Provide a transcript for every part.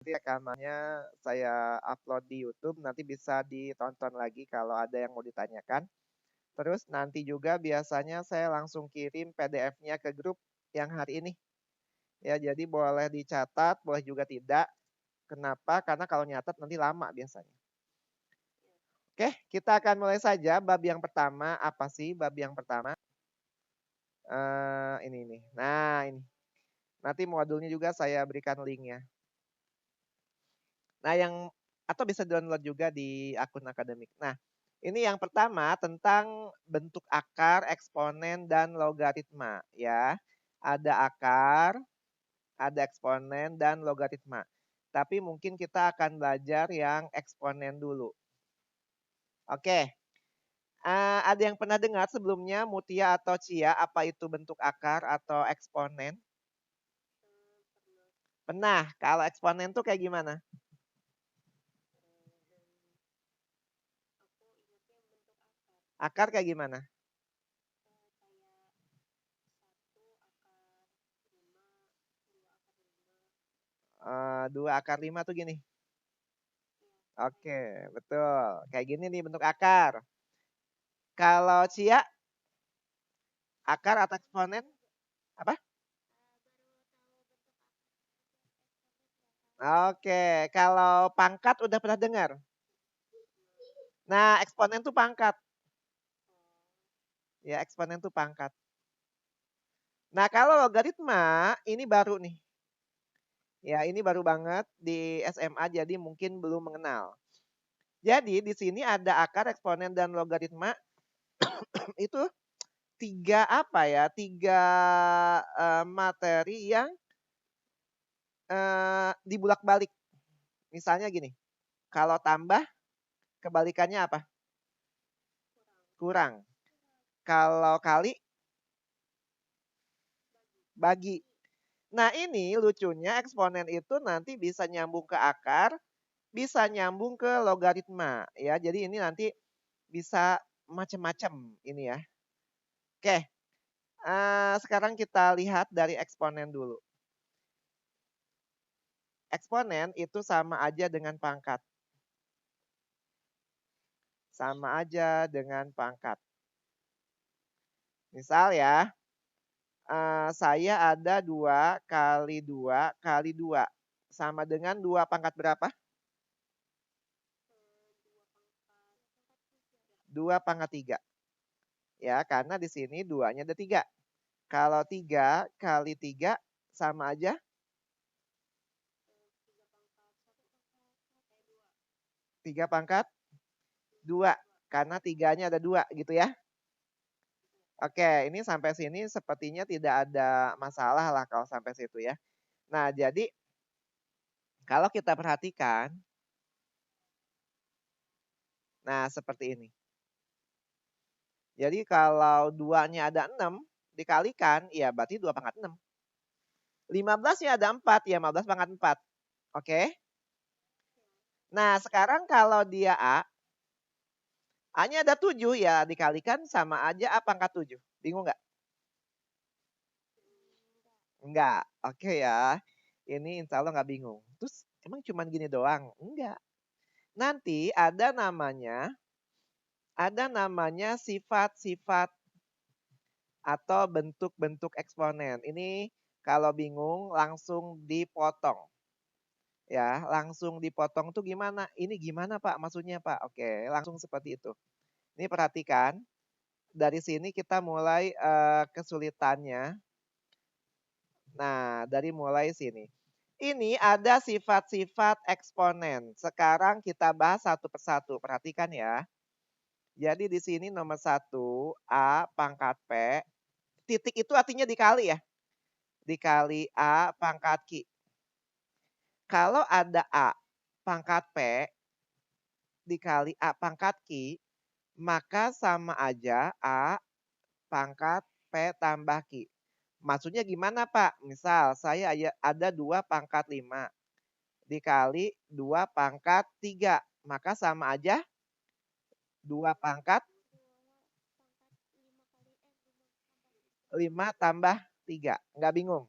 Nanti rekamannya saya upload di YouTube, nanti bisa ditonton lagi kalau ada yang mau ditanyakan. Terus nanti juga biasanya saya langsung kirim PDF-nya ke grup yang hari ini. Ya, jadi boleh dicatat, boleh juga tidak. Kenapa? Karena kalau nyatat nanti lama biasanya. Oke, kita akan mulai saja bab yang pertama. Apa sih bab yang pertama? Ini. Nah, ini. Nanti modulnya juga saya berikan linknya. Nah, atau bisa download juga di akun akademik. Nah, ini yang pertama tentang bentuk akar, eksponen, dan logaritma. Ya, ada akar, ada eksponen, dan logaritma. Tapi mungkin kita akan belajar yang eksponen dulu. Oke, ada yang pernah dengar sebelumnya Mutia atau Cia apa itu bentuk akar atau eksponen? Pernah. Kalau eksponen tuh kayak gimana? Akar kayak gimana? 2 akar 5 tuh gini. Oke, betul. Kayak gini nih bentuk akar. Kalau Cia, akar atau eksponen? Apa? Oke, kalau pangkat udah pernah dengar? Nah, eksponen tuh pangkat. Ya, eksponen tuh pangkat. Nah, kalau logaritma, ini baru nih. Ya, ini baru banget di SMA, jadi mungkin belum mengenal. Jadi, di sini ada akar, eksponen, dan logaritma. Itu tiga materi yang dibulak-balik. Misalnya gini, kalau tambah kebalikannya apa? Kurang. Kalau kali, bagi. Nah, ini lucunya eksponen itu nanti bisa nyambung ke akar, bisa nyambung ke logaritma ya. Jadi ini nanti bisa macam-macam ini ya. Oke, sekarang kita lihat dari eksponen dulu. Eksponen itu sama aja dengan pangkat. Sama aja dengan pangkat. Misal ya, saya ada 2 kali 2 kali 2. Sama dengan 2 pangkat berapa? 2 pangkat 3. Ya, karena di sini 2-nya ada 3. Kalau 3 kali 3 sama aja 3 pangkat 2. Karena 3-nya ada 2 gitu ya. Oke, ini sampai sini sepertinya tidak ada masalah lah kalau sampai situ ya. Nah, jadi kalau kita perhatikan, nah seperti ini. Jadi kalau 2-nya ada 6, dikalikan, ya berarti 2 pangkat 6. 15-nya ada 4, ya 15 pangkat 4. Oke. Nah, sekarang kalau dia A-nya ada 7, ya dikalikan sama aja A pangkat 7. Bingung nggak? Enggak. Oke ya. Ini insya Allah nggak bingung. Terus emang cuman gini doang? Enggak. Nanti ada namanya sifat-sifat atau bentuk-bentuk eksponen. Ini kalau bingung langsung dipotong. Ya, langsung dipotong tuh gimana? Ini gimana Pak maksudnya Pak? Oke, langsung seperti itu. Ini perhatikan, dari sini kita mulai kesulitannya. Nah, dari mulai sini. Ini ada sifat-sifat eksponen. Sekarang kita bahas satu persatu. Perhatikan ya. Jadi di sini nomor 1, A pangkat P. Titik itu artinya dikali ya. Dikali A pangkat Q. Kalau ada A pangkat P dikali A pangkat Q, maka sama aja A pangkat P tambah Q. Maksudnya gimana Pak? Misal saya ada 2 pangkat 5 dikali 2 pangkat 3. Maka sama aja 2 pangkat 5 tambah 3. Enggak bingung?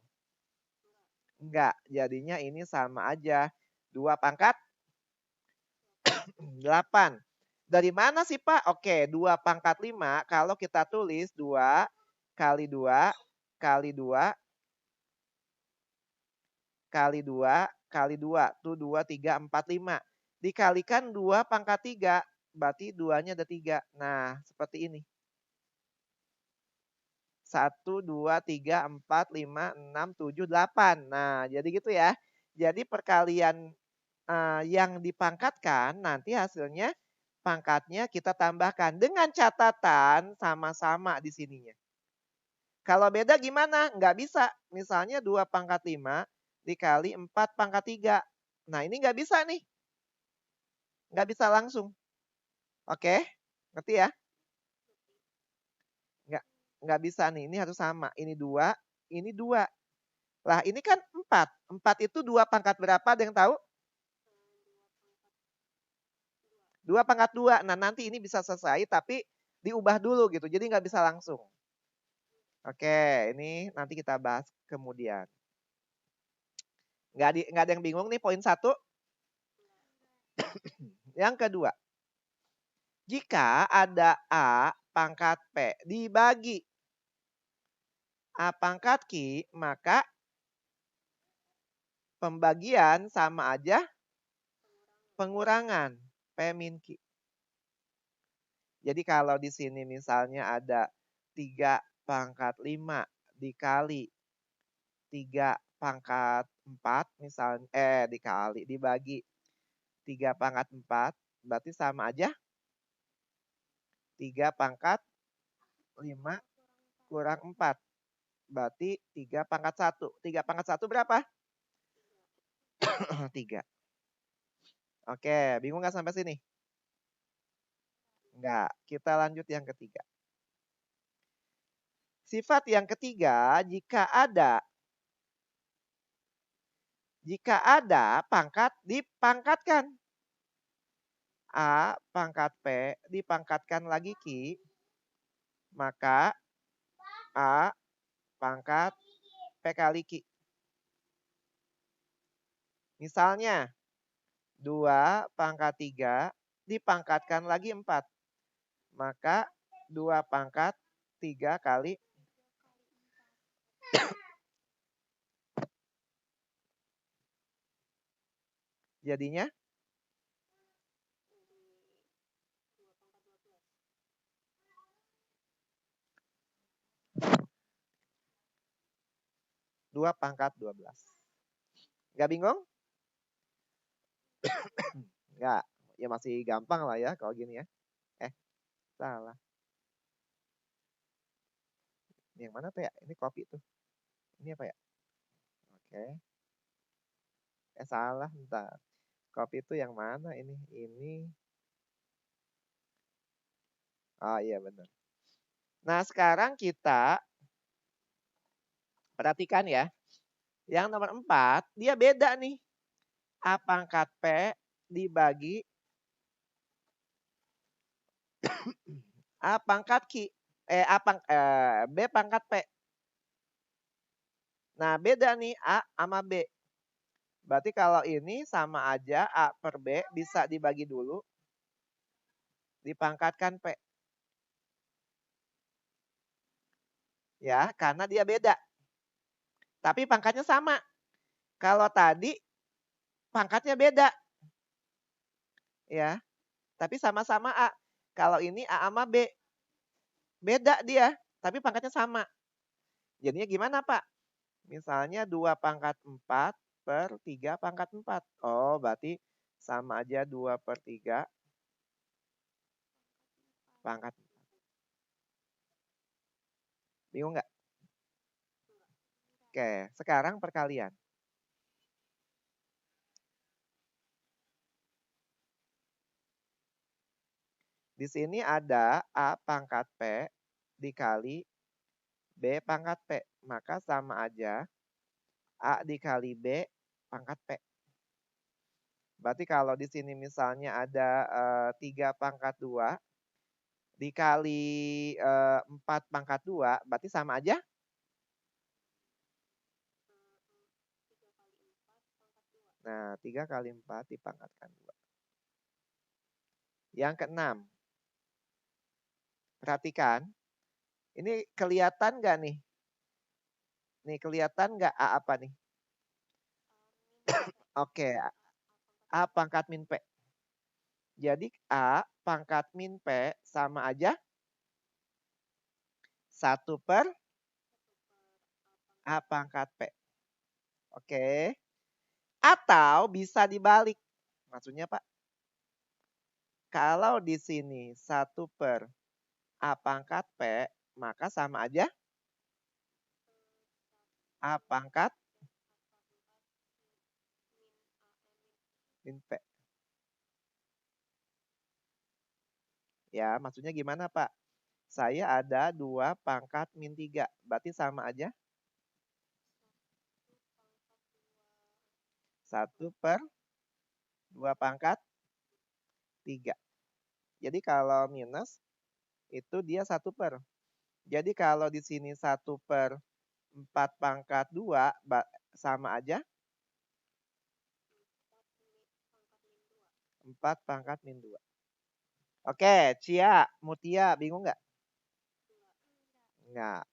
Enggak, jadinya ini sama aja. 2 pangkat 8. Dari mana sih Pak? Oke, 2 pangkat 5 kalau kita tulis 2 kali 2 kali 2 kali 2 kali 2. Tuh 2, 3, 4, 5. Dikalikan 2 pangkat 3, berarti 2-nya ada 3. Nah, seperti ini. 1, 2, 3, 4, 5, 6, 7, 8. Nah, jadi gitu ya. Jadi perkalian yang dipangkatkan nanti hasilnya pangkatnya kita tambahkan dengan catatan sama-sama di sininya. Kalau beda gimana? Nggak bisa. Misalnya 2 pangkat 5 dikali 4 pangkat 3. Nah ini nggak bisa nih. Nggak bisa langsung. Oke? Ngerti ya? Nggak bisa nih. Ini harus sama. Ini 2, ini 2. Lah ini kan 4. 4 itu 2 pangkat berapa? Ada yang tahu? 2 pangkat 2. Nah nanti ini bisa selesai tapi diubah dulu gitu. Jadi nggak bisa langsung. Oke, ini nanti kita bahas kemudian. Nggak ada yang bingung nih poin 1. Yang kedua, jika ada A pangkat P dibagi A pangkat Q, maka pembagian sama aja pengurangan P min Q. Jadi kalau di sini misalnya ada 3 pangkat 5 dikali 3 pangkat 4 misalnya dibagi 3 pangkat 4 berarti sama aja 3 pangkat 5 kurang 4. Berarti 3 pangkat 1. 3 pangkat 1 berapa? 3. Oke, bingung nggak sampai sini? Enggak. Kita lanjut yang ketiga. Sifat yang ketiga, jika ada pangkat dipangkatkan. A pangkat P dipangkatkan lagi Q, maka A pangkat P kali Q. Misalnya 2 pangkat 3 dipangkatkan lagi 4. Maka 2 pangkat 3 kali jadinya 2 pangkat 12. Nggak bingung? Nggak. Ya masih gampang lah ya kalau gini ya. Salah. Ini yang mana tuh ya? Ini kopi tuh. Ini apa ya? Oke. Salah, bentar. Kopi itu yang mana ini? Ini. Oh iya benar. Nah sekarang kita perhatikan ya. Yang nomor 4, dia beda nih. A pangkat P dibagi A pangkat Q. B pangkat P. Nah beda nih A sama B. Berarti kalau ini sama aja A per B bisa dibagi dulu. Dipangkatkan P. Ya, karena dia beda. Tapi pangkatnya sama. Kalau tadi pangkatnya beda. Ya. Tapi sama-sama A. Kalau ini A sama B. Beda dia, tapi pangkatnya sama. Jadinya gimana, Pak? Misalnya 2 pangkat 4 per 3 pangkat 4. Oh, berarti sama aja 2 per 3 pangkat 4. Bingung nggak? Oke, sekarang perkalian. Di sini ada A pangkat P dikali B pangkat P. Maka sama aja A dikali B pangkat P. Berarti kalau di sini misalnya ada 3 pangkat 2 dikali 4 pangkat 2 berarti sama aja? Nah, 3 kali 4 dipangkatkan 2. Yang keenam. Perhatikan. Ini kelihatan nggak nih? Nih, kelihatan nggak A apa nih? Oke, A pangkat min P. Jadi A pangkat min P sama aja 1 per A pangkat P. Oke. Atau bisa dibalik. Maksudnya Pak, kalau di sini 1 per A pangkat P, maka sama aja A pangkat min P. Ya, maksudnya gimana Pak? Saya ada 2 pangkat min 3. Berarti sama aja 1 per 2 pangkat 3. Jadi kalau minus, itu dia 1 per. Jadi kalau di sini 1 per 4 pangkat 2 sama aja 4 pangkat min 2. Oke, Cia, Mutia, bingung nggak? Nggak.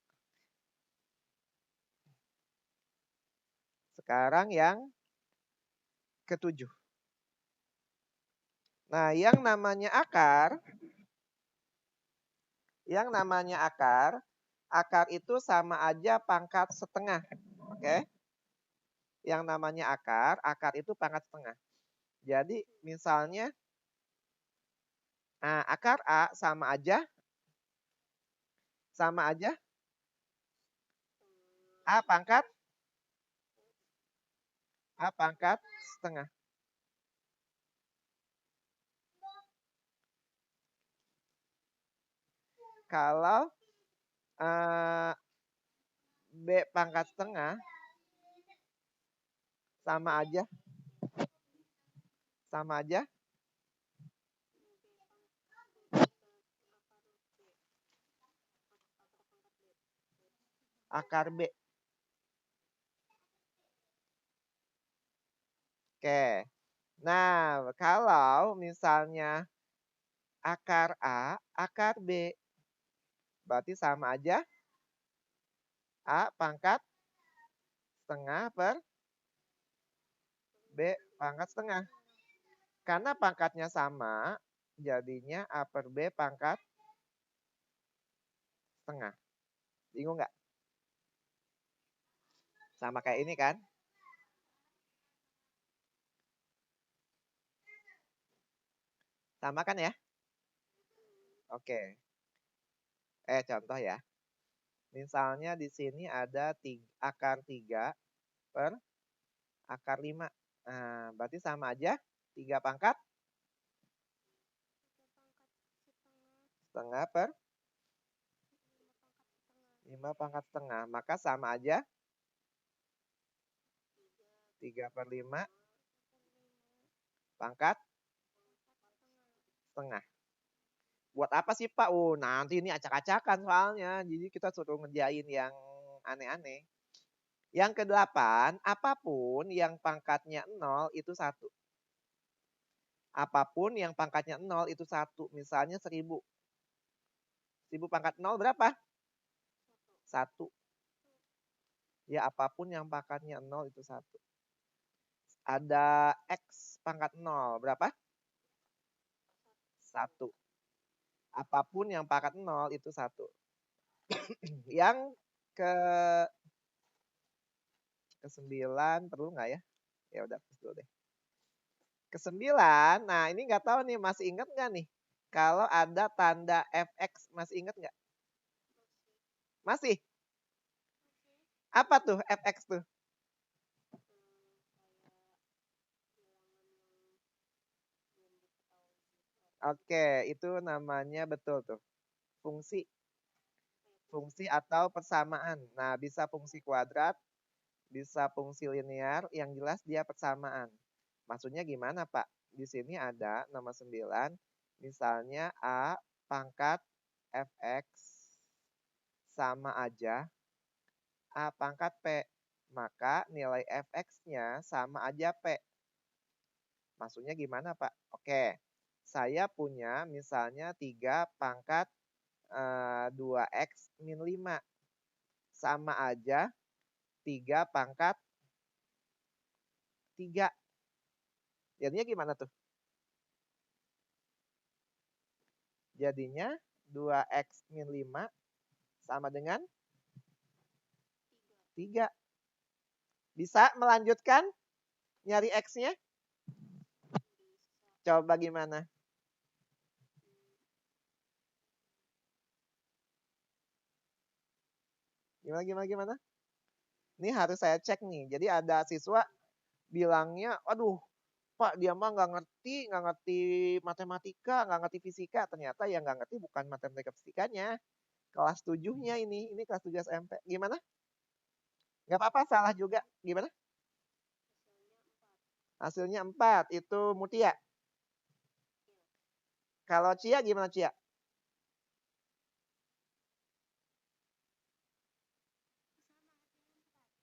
Sekarang yang ketujuh. Nah, yang namanya akar akar itu sama aja pangkat setengah. Oke? Yang namanya akar itu pangkat setengah. Jadi misalnya akar A sama aja A pangkat setengah. Kalau B pangkat setengah sama aja akar B. Oke. Nah, kalau misalnya akar A, akar B, berarti sama aja A pangkat setengah per B pangkat setengah. Karena pangkatnya sama, jadinya A per B pangkat setengah. Bingung nggak? Sama kayak ini kan? Sama kan ya? Oke. Contoh ya. Misalnya di sini ada akar 3 per akar 5. Nah, berarti sama aja 3 pangkat setengah per 5 pangkat setengah. Maka sama aja 3 per 5 pangkat setengah. Buat apa sih Pak? Nanti ini acak-acakan soalnya. Jadi kita suruh ngerjain yang aneh-aneh. Yang kedelapan, apapun yang pangkatnya 0 itu 1. Apapun yang pangkatnya 0 itu 1. Misalnya 1000. 1000 pangkat 0 berapa? 1. Ya, apapun yang pangkatnya 0 itu 1. Ada X pangkat 0. Berapa? 1. Apapun yang pangkat 0 itu 1. Yang ke-9 perlu nggak ya? Ya udah, dulu deh. Ke-9, nah ini nggak tahu nih, masih ingat nggak nih? Kalau ada tanda fx, masih ingat nggak? Masih? Apa tuh fx tuh? Oke, itu namanya betul tuh. Fungsi. Fungsi atau persamaan. Nah, bisa fungsi kuadrat, bisa fungsi linear, yang jelas dia persamaan. Maksudnya gimana, Pak? Di sini ada nomor 9, misalnya A pangkat fx sama aja A pangkat P. Maka nilai fx-nya sama aja P. Maksudnya gimana, Pak? Oke, saya punya misalnya 3 pangkat 2x min 5. Sama aja 3 pangkat 3. Jadinya gimana tuh? Jadinya 2x min 5 sama dengan 3. Bisa melanjutkan nyari x-nya? Coba gimana? Gimana? Ini harus saya cek nih. Jadi ada siswa bilangnya, aduh Pak dia mah nggak ngerti matematika, nggak ngerti fisika. Ternyata yang nggak ngerti bukan matematika fisikanya. Kelas 7-nya ini kelas 7 SMP. Gimana? Nggak apa-apa, salah juga. Gimana? Hasilnya 4, itu Mutia. Kalau Cia gimana Cia?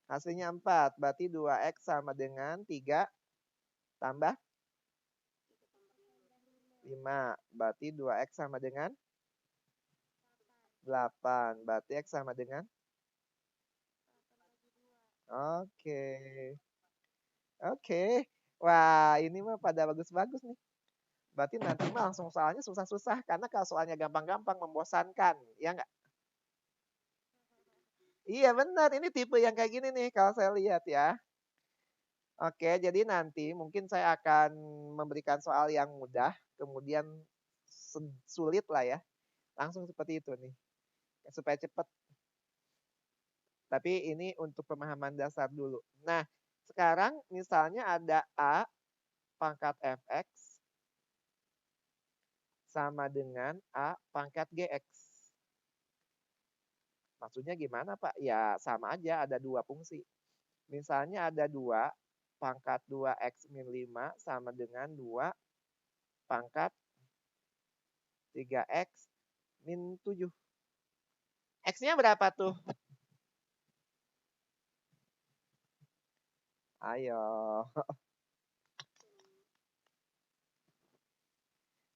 Hasilnya 4, berarti 2x sama dengan 3 tambah 5. Berarti 2x sama dengan 8. Berarti x sama dengan? Oke. Oke. Wah, ini mah pada bagus-bagus nih. Berarti nanti mah langsung soalnya susah-susah. Karena kalau soalnya gampang-gampang membosankan. Ya nggak? Iya benar, ini tipe yang kayak gini nih kalau saya lihat ya. Oke, jadi nanti mungkin saya akan memberikan soal yang mudah, kemudian sulit lah ya. Langsung seperti itu nih, supaya cepat. Tapi ini untuk pemahaman dasar dulu. Nah, sekarang misalnya ada A pangkat fx sama dengan A pangkat gx. Maksudnya gimana Pak? Ya sama aja, ada 2 fungsi. Misalnya ada 2 pangkat 2x min 5 sama dengan 2 pangkat 3x min 7. X-nya berapa tuh? Ayo.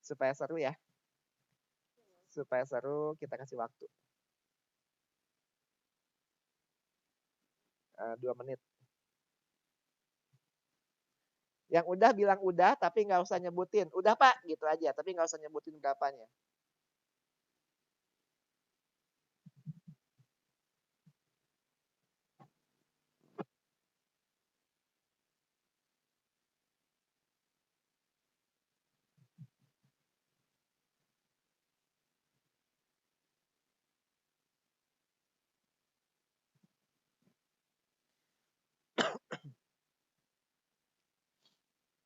Supaya seru ya. Supaya seru kita kasih waktu. 2 menit. Yang udah bilang udah tapi nggak usah nyebutin. Udah Pak, gitu aja. Tapi nggak usah nyebutin berapanya.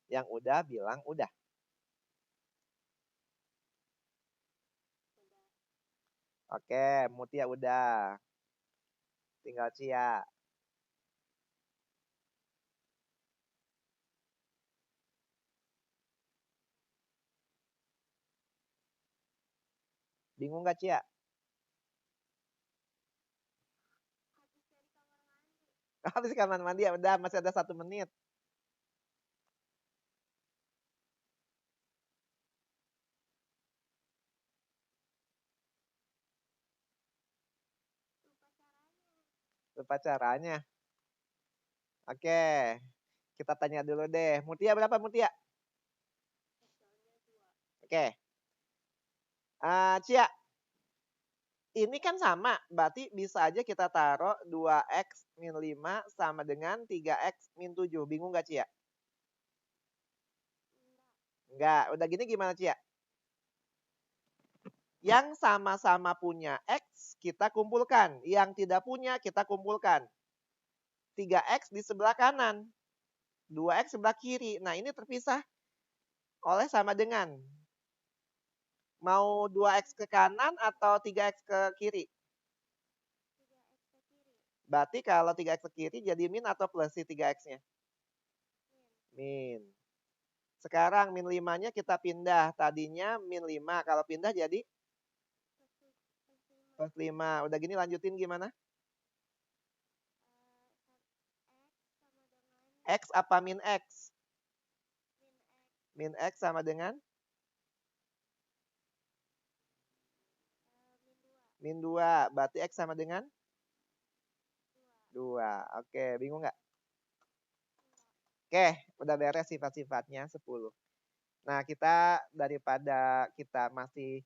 Yang udah bilang udah. Oke, Mutia udah. Tinggal Cia. Bingung gak Cia? Habis kamar mandi ya udah, masih ada 1 menit. Lupa caranya. Oke, kita tanya dulu deh. Mutia berapa Mutia? Oke. Cia, ini kan sama, berarti bisa aja kita taruh 2x min 5 sama dengan 3x min 7. Bingung gak Cia? Enggak, udah gini gimana Cia? Yang sama-sama punya x kita kumpulkan, yang tidak punya kita kumpulkan. 3x di sebelah kanan, 2x sebelah kiri. Nah ini terpisah oleh sama dengan. Mau 2x ke kanan atau 3x ke kiri? Berarti kalau 3x ke kiri jadi min atau plus si 3x-nya? Min. Sekarang min 5-nya kita pindah. Tadinya min 5. Kalau pindah jadi? Plus 5. Udah gini lanjutin gimana? X apa min X? Min X sama dengan? Min 2. Berarti X sama dengan? 2. Oke, bingung nggak? Oke, udah beres sifat-sifatnya 10. Nah, kita daripada kita masih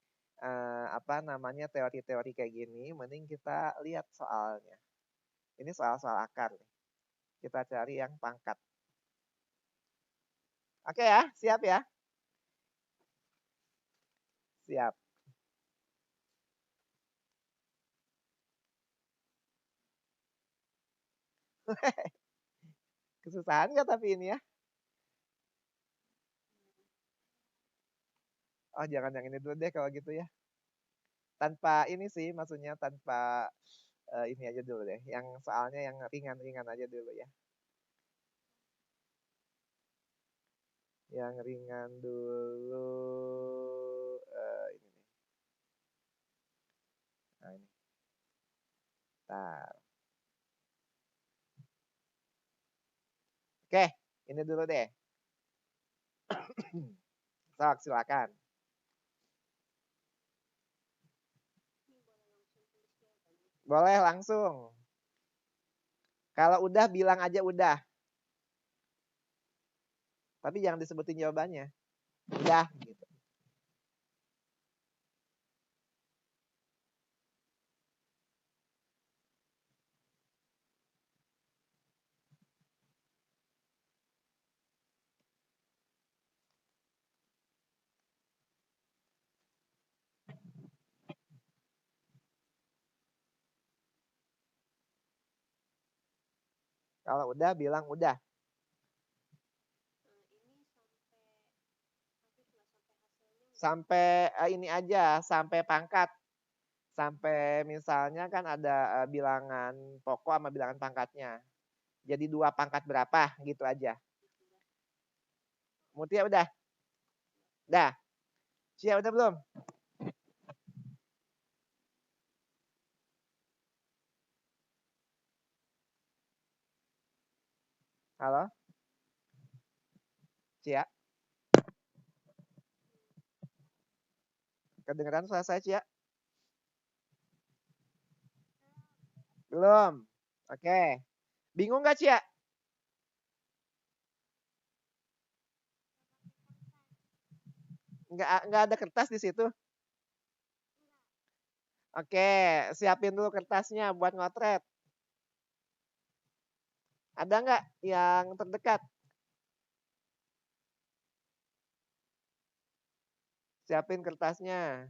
teori-teori kayak gini, mending kita lihat soalnya. Ini soal-soal akar nih. Kita cari yang pangkat. Oke ya, siap ya? Siap. Kesusahan nggak tapi ini ya? Oh, jangan yang ini dulu deh kalau gitu ya. Tanpa ini sih, maksudnya tanpa ini aja dulu deh. Yang soalnya yang ringan-ringan aja dulu ya. Yang ringan dulu. Ini nih. Nah, ini. Bentar. Oke, ini dulu deh. Sok, silakan. Boleh langsung. Kalau udah bilang aja udah. Tapi jangan disebutin jawabannya. Udah gitu. Kalau udah bilang udah. Sampai ini aja, sampai pangkat. Sampai misalnya kan ada bilangan pokok sama bilangan pangkatnya. Jadi 2 pangkat berapa gitu aja. Mutia udah? Udah. Cia udah belum? Halo? Cia? Kedengeran suara saya, Cia? Belum. Oke. Bingung nggak, Cia? Nggak ada kertas di situ? Oke, siapin dulu kertasnya buat ngotret. Ada nggak yang terdekat? Siapin kertasnya.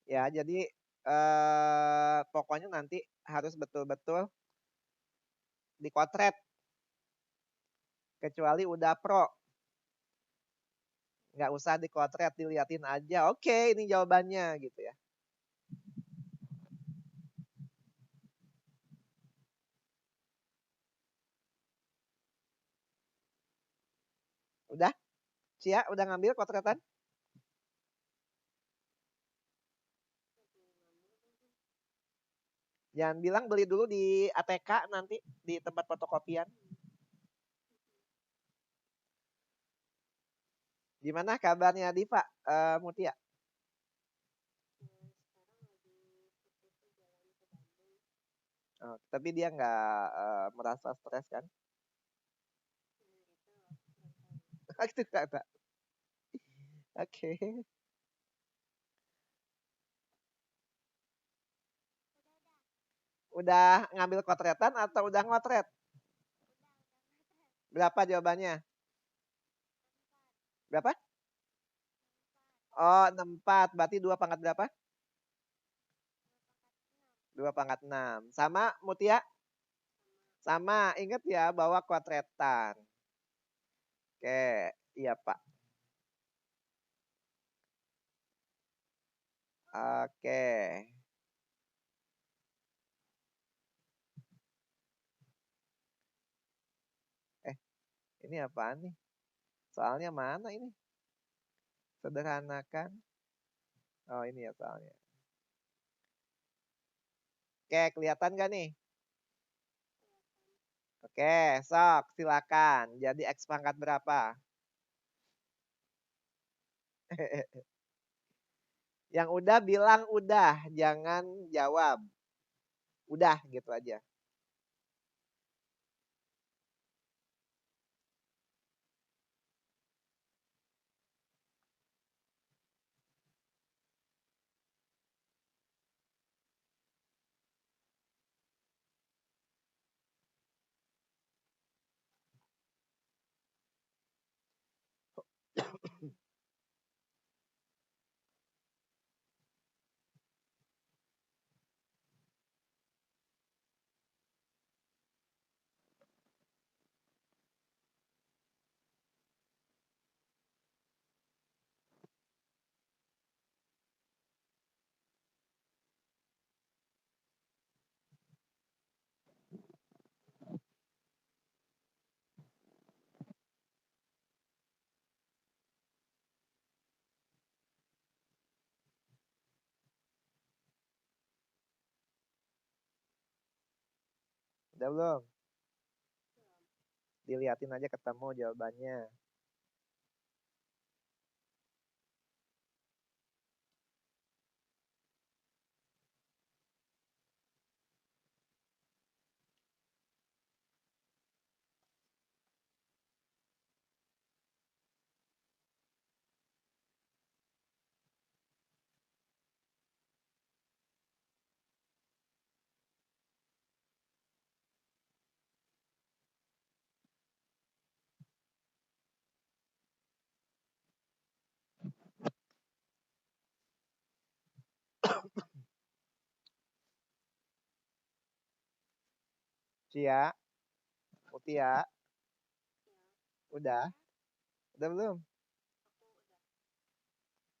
Ya, jadi pokoknya nanti harus betul-betul dikotret. Kecuali udah pro. Nggak usah dikotret, diliatin aja. Oke, ini jawabannya gitu ya. Udah? Cia, udah ngambil kotretan? Jangan bilang beli dulu di ATK nanti, di tempat fotokopian. Gimana kabarnya Diva, Mutia? Oh, tapi dia nggak merasa stres kan? Itu nggak ada. Oke. Udah ngambil kotretan atau udah ngotret? Berapa jawabannya? Berapa? Oh, 64. Berarti 2 pangkat berapa? 2 pangkat 6. Sama Mutia? Sama. Ingat ya bawa kotretan. Oke, iya Pak. Oke. Ini apaan nih? Soalnya mana ini? Sederhanakan. Oh, ini ya soalnya. Oke, kelihatan gak nih? Oke, sok silakan. Jadi X pangkat berapa? Yang udah bilang udah, jangan jawab. Udah gitu aja. Udah belum? Diliatin aja ketemu jawabannya. Cia, Mutia, udah? Udah belum?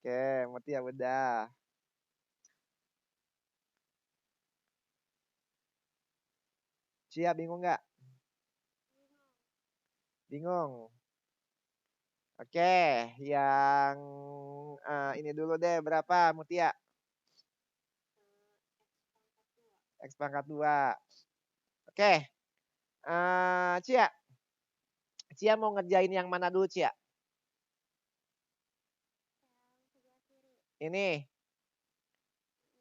Oke, Mutia udah. Cia bingung nggak? Bingung. Oke, yang ini dulu deh berapa Mutia? X pangkat 2. Oke, Cia. Cia mau ngerjain yang mana dulu Cia? Ini.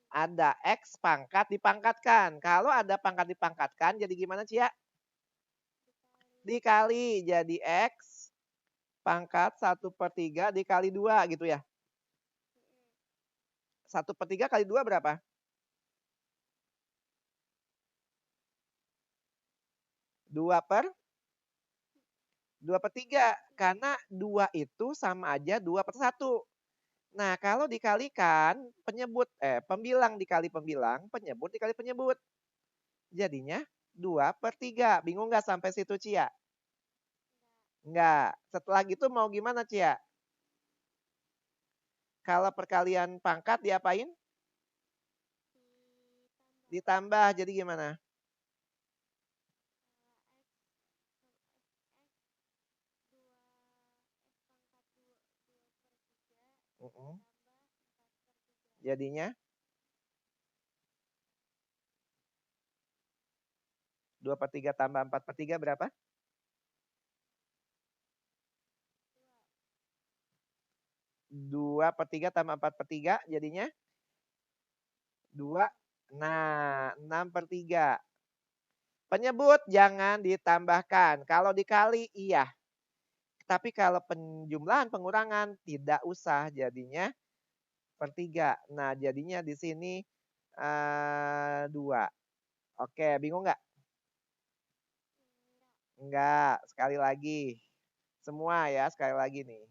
Ada X pangkat dipangkatkan. Kalau ada pangkat dipangkatkan jadi gimana Cia? Dikali. Jadi X pangkat 1/3 dikali 2 gitu ya. 1/3 kali 2 berapa? 2/3. Karena 2 itu sama aja 2/1. Nah, kalau dikalikan pembilang dikali pembilang, penyebut dikali penyebut. Jadinya 2/3. Bingung nggak sampai situ Cia? Enggak. Setelah gitu mau gimana Cia? Kalau perkalian pangkat diapain? Ditambah. Jadi gimana? Jadinya 2/3 tambah 4/3 berapa? 2/3 tambah 4/3 jadinya 2. Nah, 6/3. Penyebut jangan ditambahkan. Kalau dikali iya. Tapi kalau penjumlahan pengurangan tidak usah. Jadinya 1/3. Nah, jadinya di sini 2. Oke, bingung nggak? Enggak, sekali lagi. Semua ya, sekali lagi nih.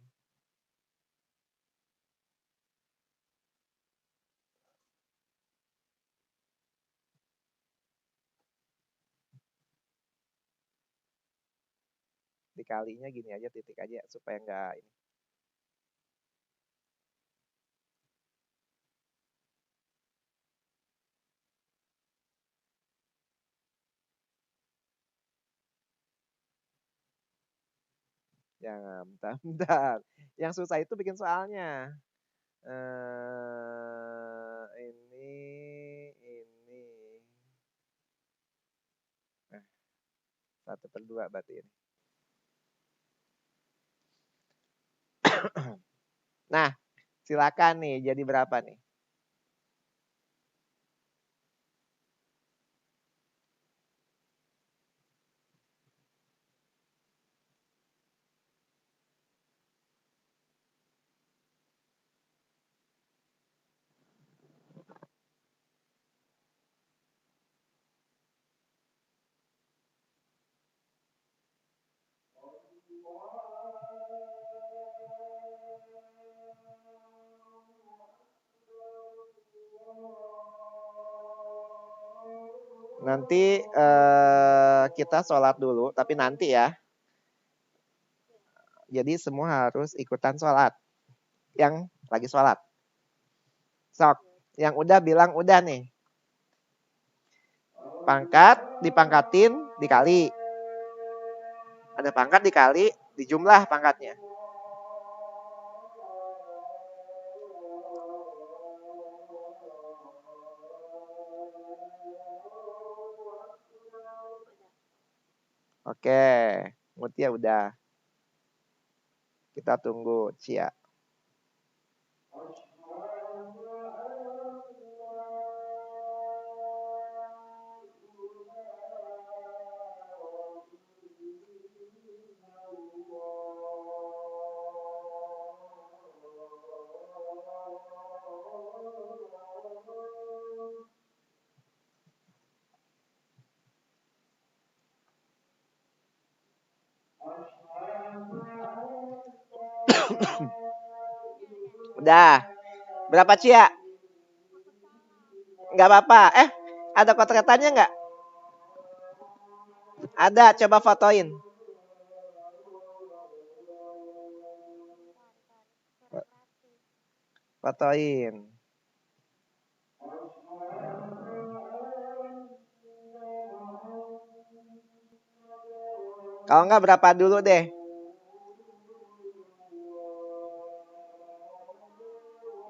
Dikalinya gini aja, titik aja supaya enggak ini. Jangan, bentar. Yang susah itu bikin soalnya. Ini. Nah, 1/2 berarti ini. Nah, silakan nih, jadi berapa nih? Nanti kita sholat dulu, tapi nanti ya. Jadi semua harus ikutan sholat. Yang lagi sholat. Sok, yang udah bilang udah nih. Pangkat, dipangkatin, dikali. Ada pangkat dikali, dijumlah pangkatnya. Oke, Mutia udah. Kita tunggu Cia. Udah. Berapa Cia? Nggak apa-apa. Ada kotretannya nggak? Ada, coba fotoin. Fotoin. Kalau nggak berapa dulu deh.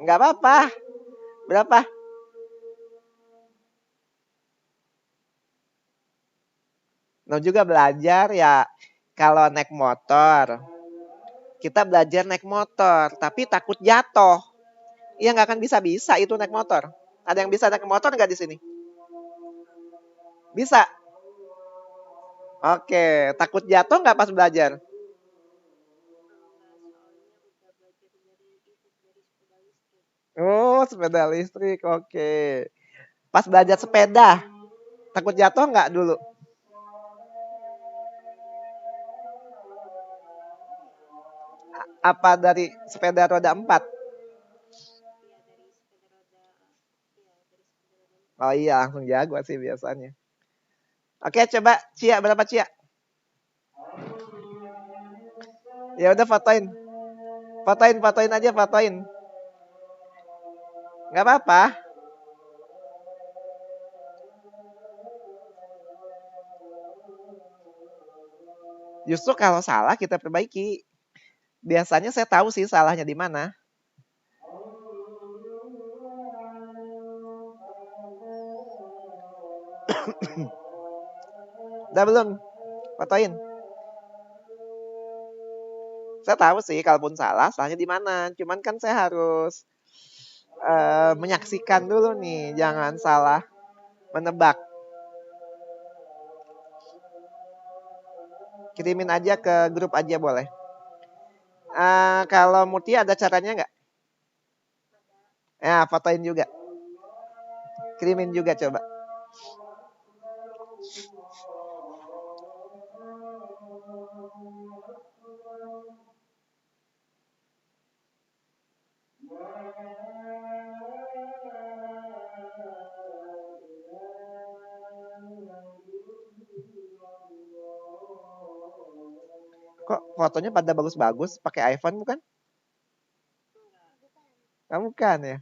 Nggak apa-apa. Berapa? Mau juga belajar ya. Kalau naik motor, kita belajar naik motor, tapi takut jatuh. Iya nggak akan bisa itu naik motor. Ada yang bisa naik motor nggak di sini? Bisa. Oke, takut jatuh nggak pas belajar? Oh, sepeda listrik. Oke. Pas belajar sepeda, takut jatuh nggak dulu? Apa dari sepeda roda 4? Oh iya, langsung jago sih biasanya. Oke, coba Cia, berapa Cia? Ya udah fotoin. Fotoin aja, fotoin. Nggak apa-apa. Justru kalau salah kita perbaiki. Biasanya saya tahu sih salahnya di mana. Udah belum? Fotoin. Saya tahu sih kalaupun salah, salahnya di mana. Cuman kan saya harus menyaksikan dulu nih, jangan salah menebak. Kirimin aja ke grup aja boleh. Kalau Mutia ada caranya nggak? Ya, fotoin juga. Kirimin juga coba. Kok fotonya pada bagus-bagus? Pakai iPhone bukan? Kamu kan ya?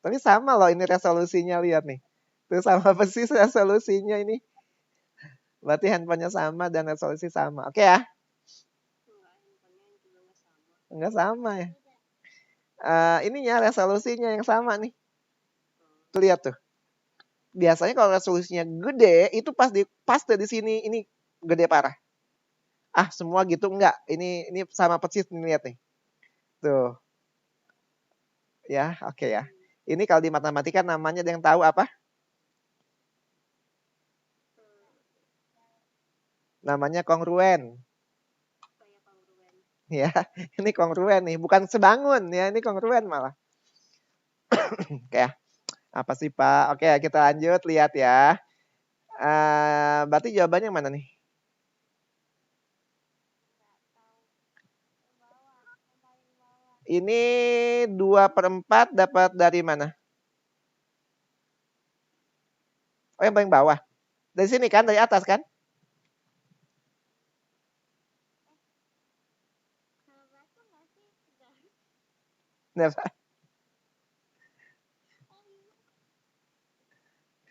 Tapi sama loh ini resolusinya, lihat nih. Tuh sama persis resolusinya ini. Berarti handphonenya sama dan resolusi sama. Oke ya? Enggak sama ya? Ininya resolusinya yang sama nih. Tuh lihat tuh. biasanya kalau resolusinya gede itu pas di sini ini gede parah. Ah, semua gitu enggak. Ini sama persis nih, lihat nih. Tuh. Ya, oke ya. Ini kalau di matematika namanya ada yang tahu apa? Namanya kongruen. Ya, ini kongruen nih, bukan sebangun ya, ini kongruen malah. Oke ya. Apa sih, Pak? Oke, kita lanjut lihat ya. Berarti jawabannya mana nih? Ini 2/4 dapat dari mana? Oh, yang paling bawah. Dari sini kan, dari atas kan? Kenapa?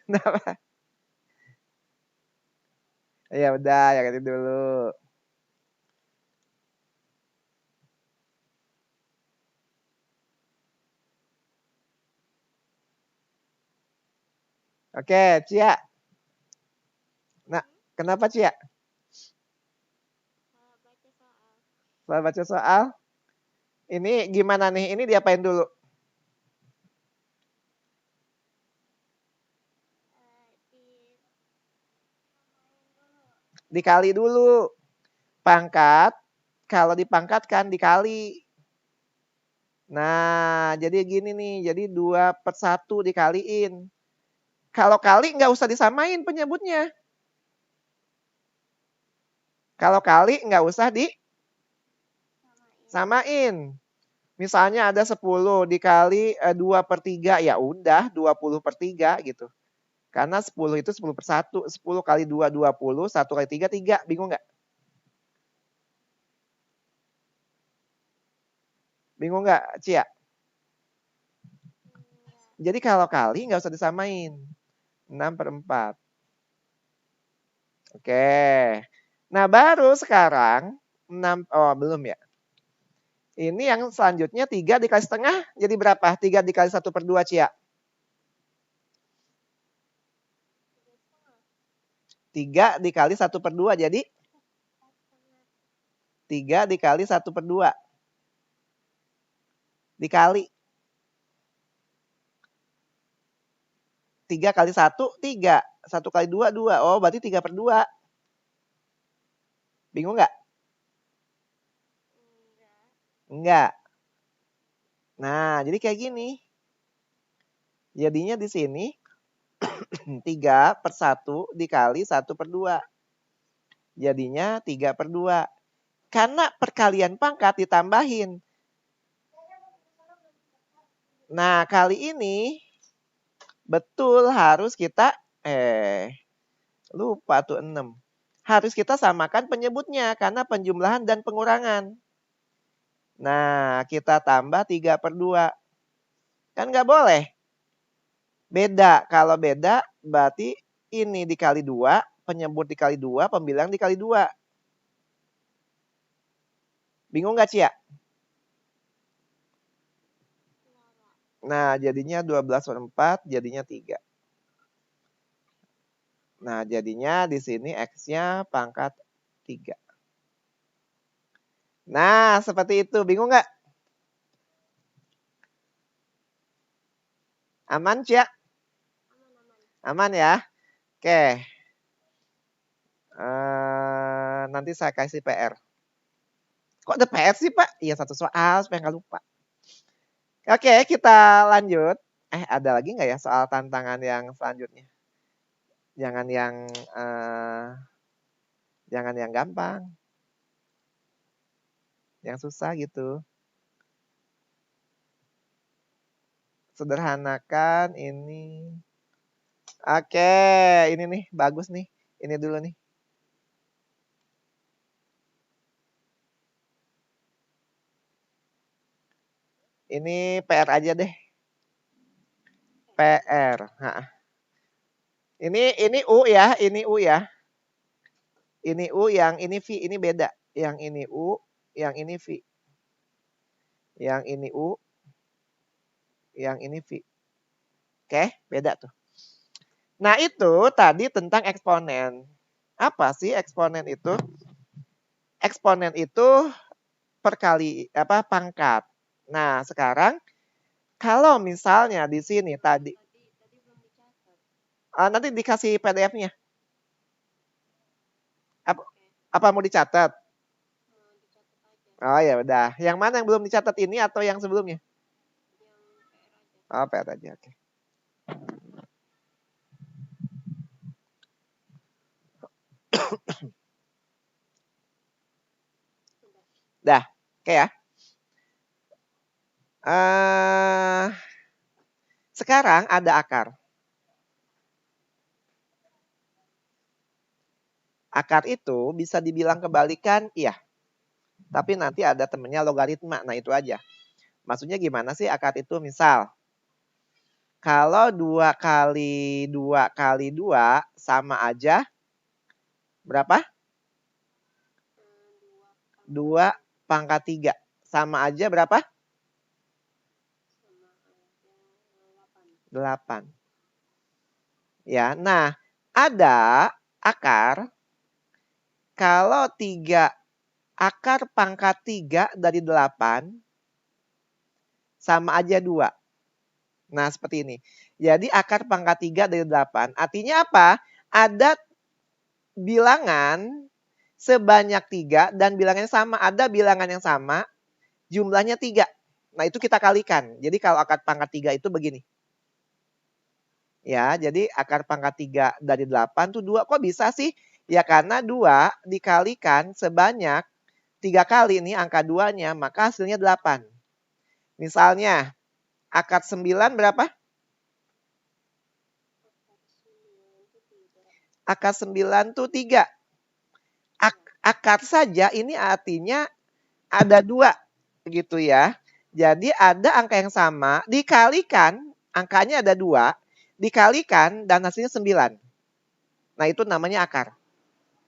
Kenapa? Ya udah, yang ini dulu. Oke, Cia. Nah, kenapa Cia? Setelah baca soal, ini gimana nih? Ini diapain dulu? Dikali dulu. Pangkat, kalau dipangkatkan dikali. Nah, jadi gini nih, jadi 2/1 dikaliin. Kalau kali nggak usah disamain penyebutnya. Kalau kali nggak usah disamain. Misalnya ada 10 dikali 2/3, ya udah 20/3 gitu. Karena 10 itu 10/1, 10 kali 2, 20, 1 kali 3, 3. Bingung nggak? Bingung nggak, Cia? Jadi kalau kali nggak usah disamain. 6/4. Oke. Nah, baru sekarang 6, oh belum ya. Ini yang selanjutnya 3 dikali setengah jadi berapa? 3 dikali 1/2, Cia. 3 dikali 1/2 jadi 3 dikali 1/2. Dikali 3 kali 1, 3. 1 kali 2, 2. Oh, berarti 3/2. Bingung nggak? Enggak. Nah, jadi kayak gini. Jadinya di sini 3/1 dikali 1/2. Jadinya 3/2. Karena perkalian pangkat ditambahin. Nah, kali ini betul harus kita lupa tuh 6. Harus kita samakan penyebutnya karena penjumlahan dan pengurangan. Nah, kita tambah 3/2. Kan nggak boleh. Beda. Kalau beda berarti ini dikali 2, penyebut dikali 2, pembilang dikali 2. Bingung nggak, Cia? Nah, jadinya 12/4, jadinya 3. Nah, jadinya di sini X-nya pangkat 3. Nah, seperti itu. Bingung nggak? Aman, Cia? Aman ya? Oke. Nanti saya kasih PR. Kok ada PR sih, Pak? Iya, satu soal supaya nggak lupa. Oke, kita lanjut. Ada lagi nggak ya soal tantangan yang selanjutnya? Jangan yang gampang. Yang susah gitu. Sederhanakan ini. Oke, ini nih bagus nih. Ini dulu nih. Ini PR aja deh. PR. Ini U ya, ini U ya. Ini U, yang ini V, ini beda. Yang ini U, yang ini V. Yang ini U, yang ini V. Oke, beda tuh. Nah, itu tadi tentang eksponen. Apa sih eksponen itu? Eksponen itu perkali pangkat. Nah, sekarang kalau misalnya di sini tadi nanti dikasih PDF-nya. Apa, apa mau dicatat? Oh ya udah. Yang mana yang belum dicatat ini atau yang sebelumnya? Oh, PR aja. Oke. Dah. Oke ya. Sekarang ada akar. Akar itu bisa dibilang kebalikan, iya. Tapi nanti ada temennya logaritma. Nah, itu aja. Maksudnya gimana sih akar itu? Misal, kalau 2 kali 2 kali 2 sama aja berapa? 2 pangkat 3. Sama aja berapa? 8. Ya, nah ada akar kalau 3 akar pangkat 3 dari 8 sama aja 2. Nah, seperti ini. Jadi akar pangkat 3 dari 8. Artinya apa? Ada bilangan sebanyak 3 dan bilangannya sama. Ada bilangan yang sama, jumlahnya 3. Nah, itu kita kalikan. Jadi kalau akar pangkat 3 itu begini. Ya, jadi akar pangkat 3 dari 8 tuh 2. Kok bisa sih? Ya karena 2 dikalikan sebanyak 3 kali ini angka 2-nya, maka hasilnya 8. Misalnya, akar 9 berapa? Akar 9 tuh 3. Akar saja ini artinya ada 2. Begitu ya. Jadi ada angka yang sama, dikalikan, angkanya ada 2, dikalikan dan hasilnya 9. Nah, itu namanya akar.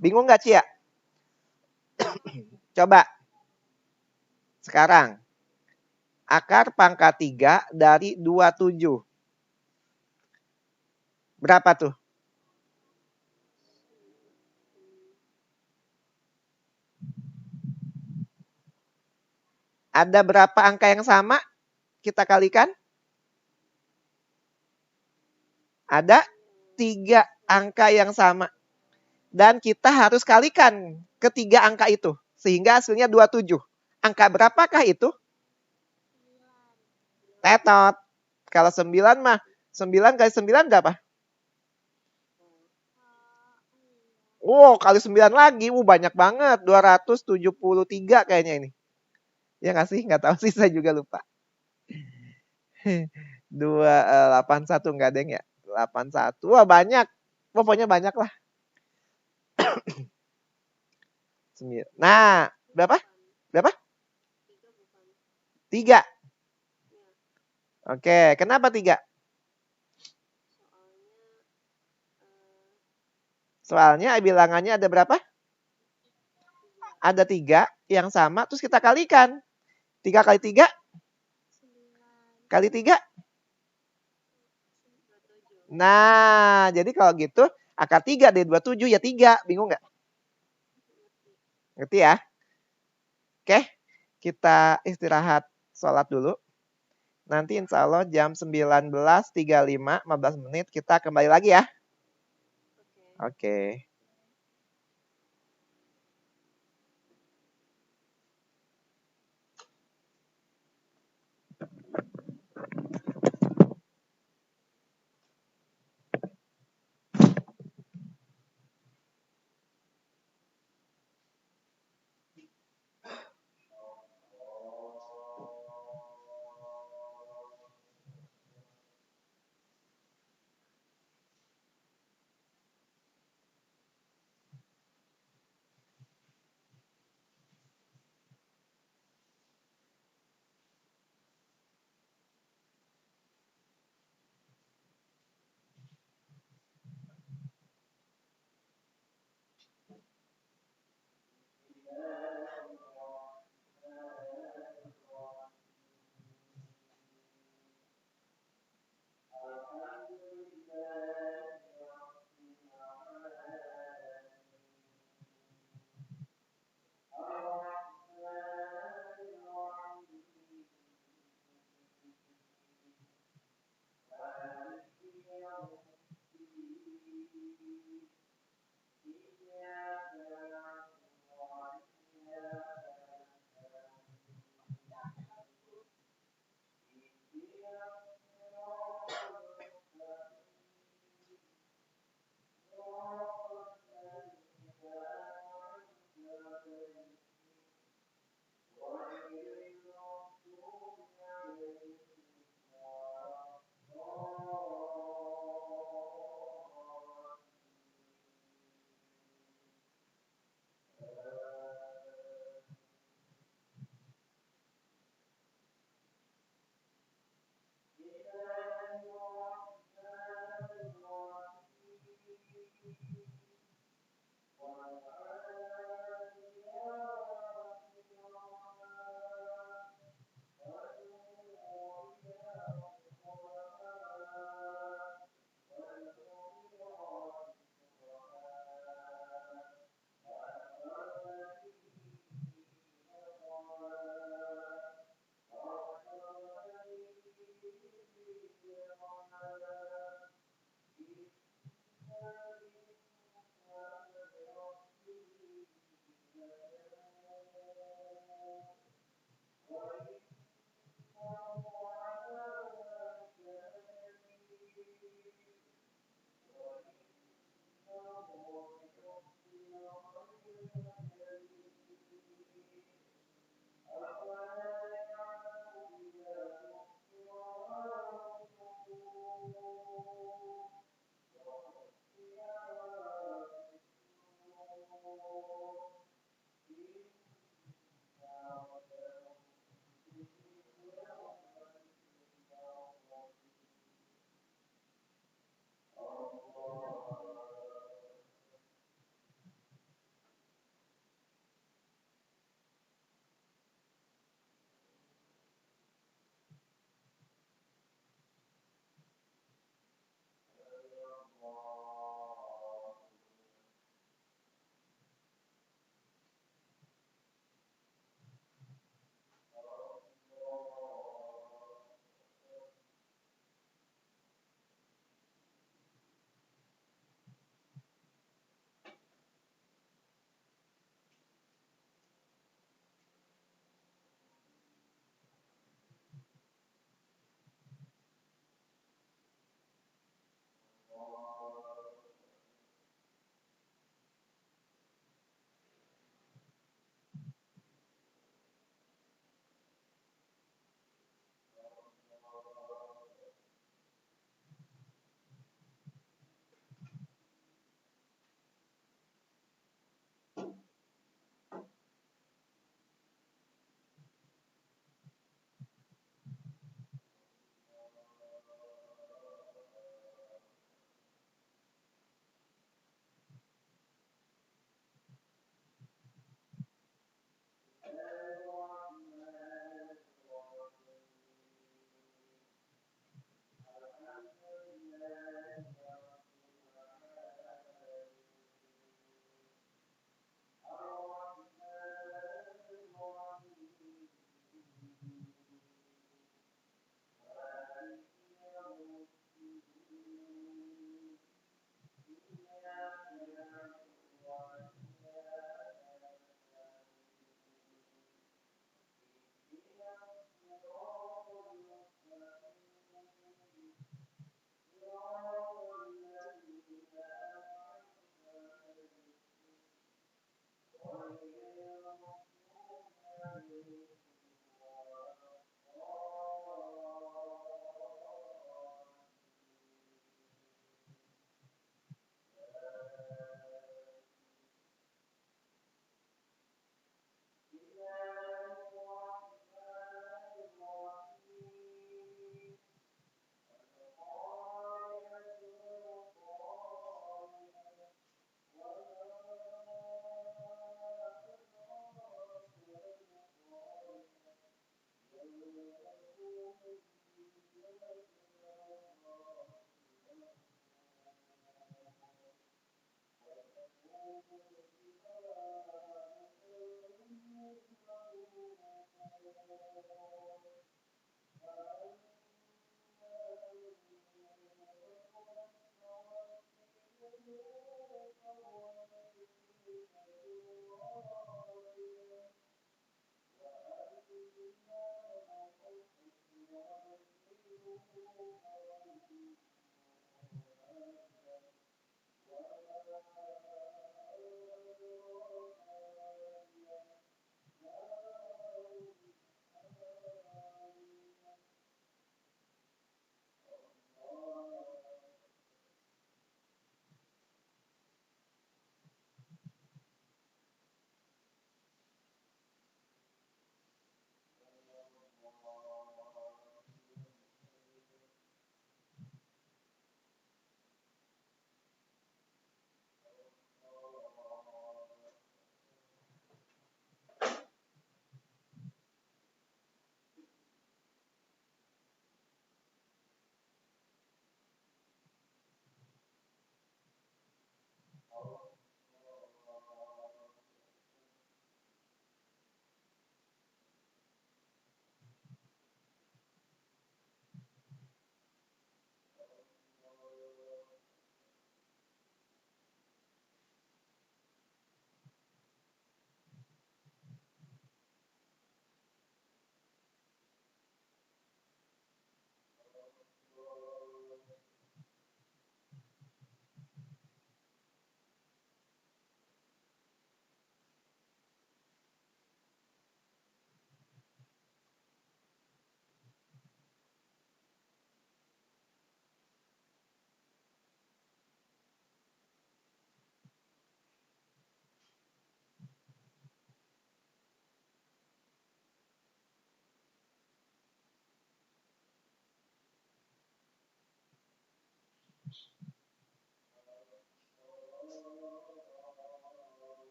Bingung nggak, Cia? Coba. Sekarang. Akar pangkat 3 dari 27. Berapa tuh? Ada berapa angka yang sama? Kita kalikan. Ada 3 angka yang sama. Dan kita harus kalikan ketiga angka itu. Sehingga hasilnya 27. Angka berapakah itu? Tetot. Kalau 9 mah, 9 kali 9 berapa? Oh, kali 9 lagi. Banyak banget. 273 kayaknya ini. Ya nggak sih? Nggak tahu sih, saya juga lupa. 281 nggak deng ya? 81. Wah, banyak. Pokoknya banyak lah. Nah, berapa? Berapa? 3. Oke, kenapa 3? Soalnya bilangannya ada berapa? Ada 3 yang sama, terus kita kalikan. 3 kali 3? Kali 3? Nah, jadi kalau gitu, akar 3 dari 27 ya 3. Bingung nggak? Ngerti ya? Oke, kita istirahat sholat dulu. Nanti insya Allah jam 19.35, 15 menit kita kembali lagi ya. Oke.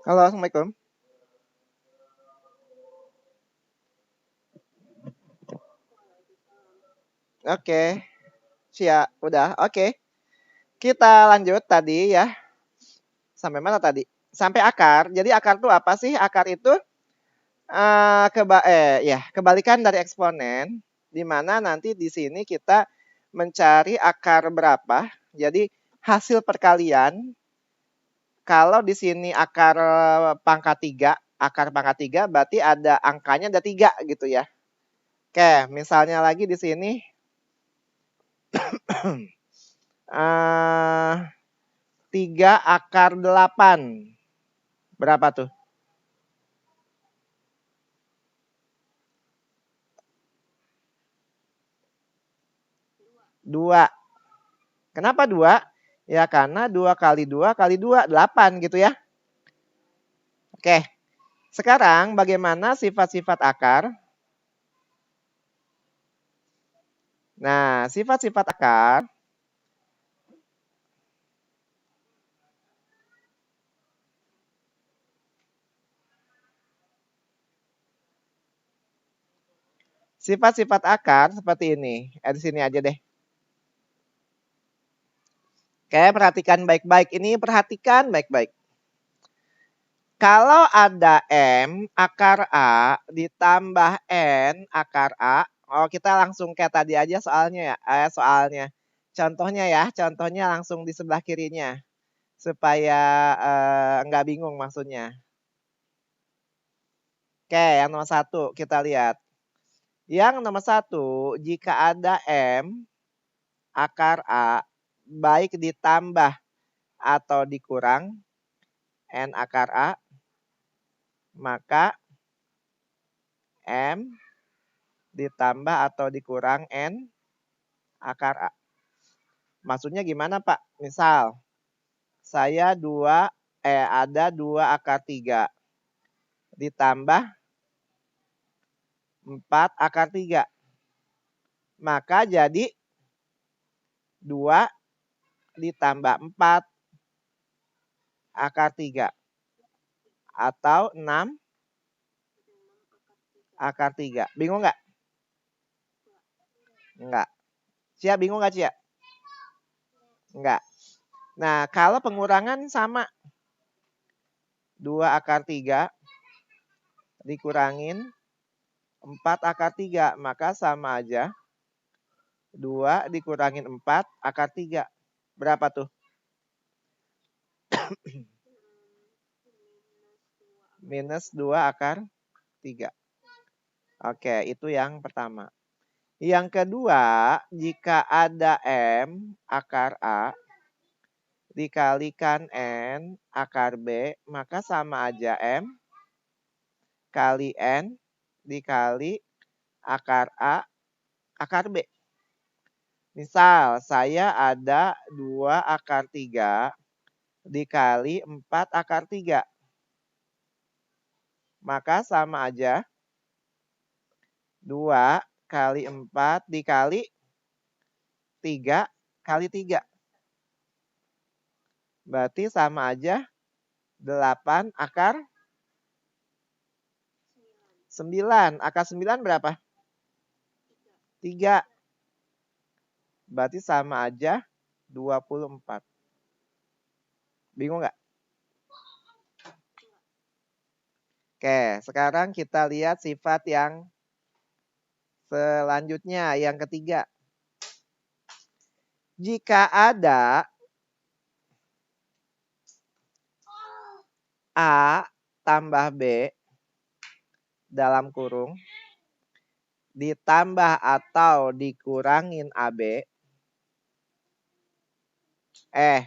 Halo, Assalamualaikum. Oke, siap. Udah, oke. Kita lanjut tadi ya. Sampai mana tadi? Sampai akar. Jadi akar itu apa sih? Akar itu kebalikan dari eksponen, di mana nanti di sini kita mencari akar berapa. Jadi hasil perkalian, kalau di sini akar pangkat 3, berarti ada angkanya ada 3 gitu ya. Oke, misalnya lagi di sini 3 akar 8. Berapa tuh? 2. Kenapa 2? Ya karena 2 kali 2 kali 2, 8 gitu ya. Oke, sekarang bagaimana sifat-sifat akar? Nah, sifat-sifat akar, Sifat-sifat akar seperti ini. Di sini aja deh. Oke, perhatikan baik-baik. Ini perhatikan baik-baik. Kalau ada M akar A ditambah N akar A. Oh, kita langsung kayak tadi aja soalnya ya. Soalnya. Contohnya ya. Contohnya langsung di sebelah kirinya. Supaya nggak bingung maksudnya. Oke, yang nomor 1 kita lihat. Yang nomor 1, jika ada M akar A baik ditambah atau dikurang N akar A, maka M ditambah atau dikurang N akar A. Maksudnya gimana Pak? Misal, saya ada 2 akar 3 ditambah 4 akar 3. Maka jadi 2 ditambah 4 akar 3. Atau 6 akar 3. Bingung nggak? Enggak. Cia bingung nggak Cia? Enggak. Nah, kalau pengurangan sama. 2 akar 3 dikurangin 4 akar 3. Maka sama aja. 2 dikurangin 4 akar 3. Berapa tuh? Minus 2 akar 3. Oke, itu yang pertama. Yang kedua, jika ada M akar A dikalikan N akar B, maka sama aja M kali N dikali akar A akar B. Misal, saya ada 2 akar 3 dikali 4 akar 3. Maka sama aja 2 kali 4 dikali 3 kali 3. Berarti sama aja 8 akar 9. Akar 9 berapa? 3. Berarti sama aja 24. Bingung nggak? Oke, sekarang kita lihat sifat yang selanjutnya, yang ketiga. Jika ada A tambah B dalam kurung ditambah atau dikurangin AB,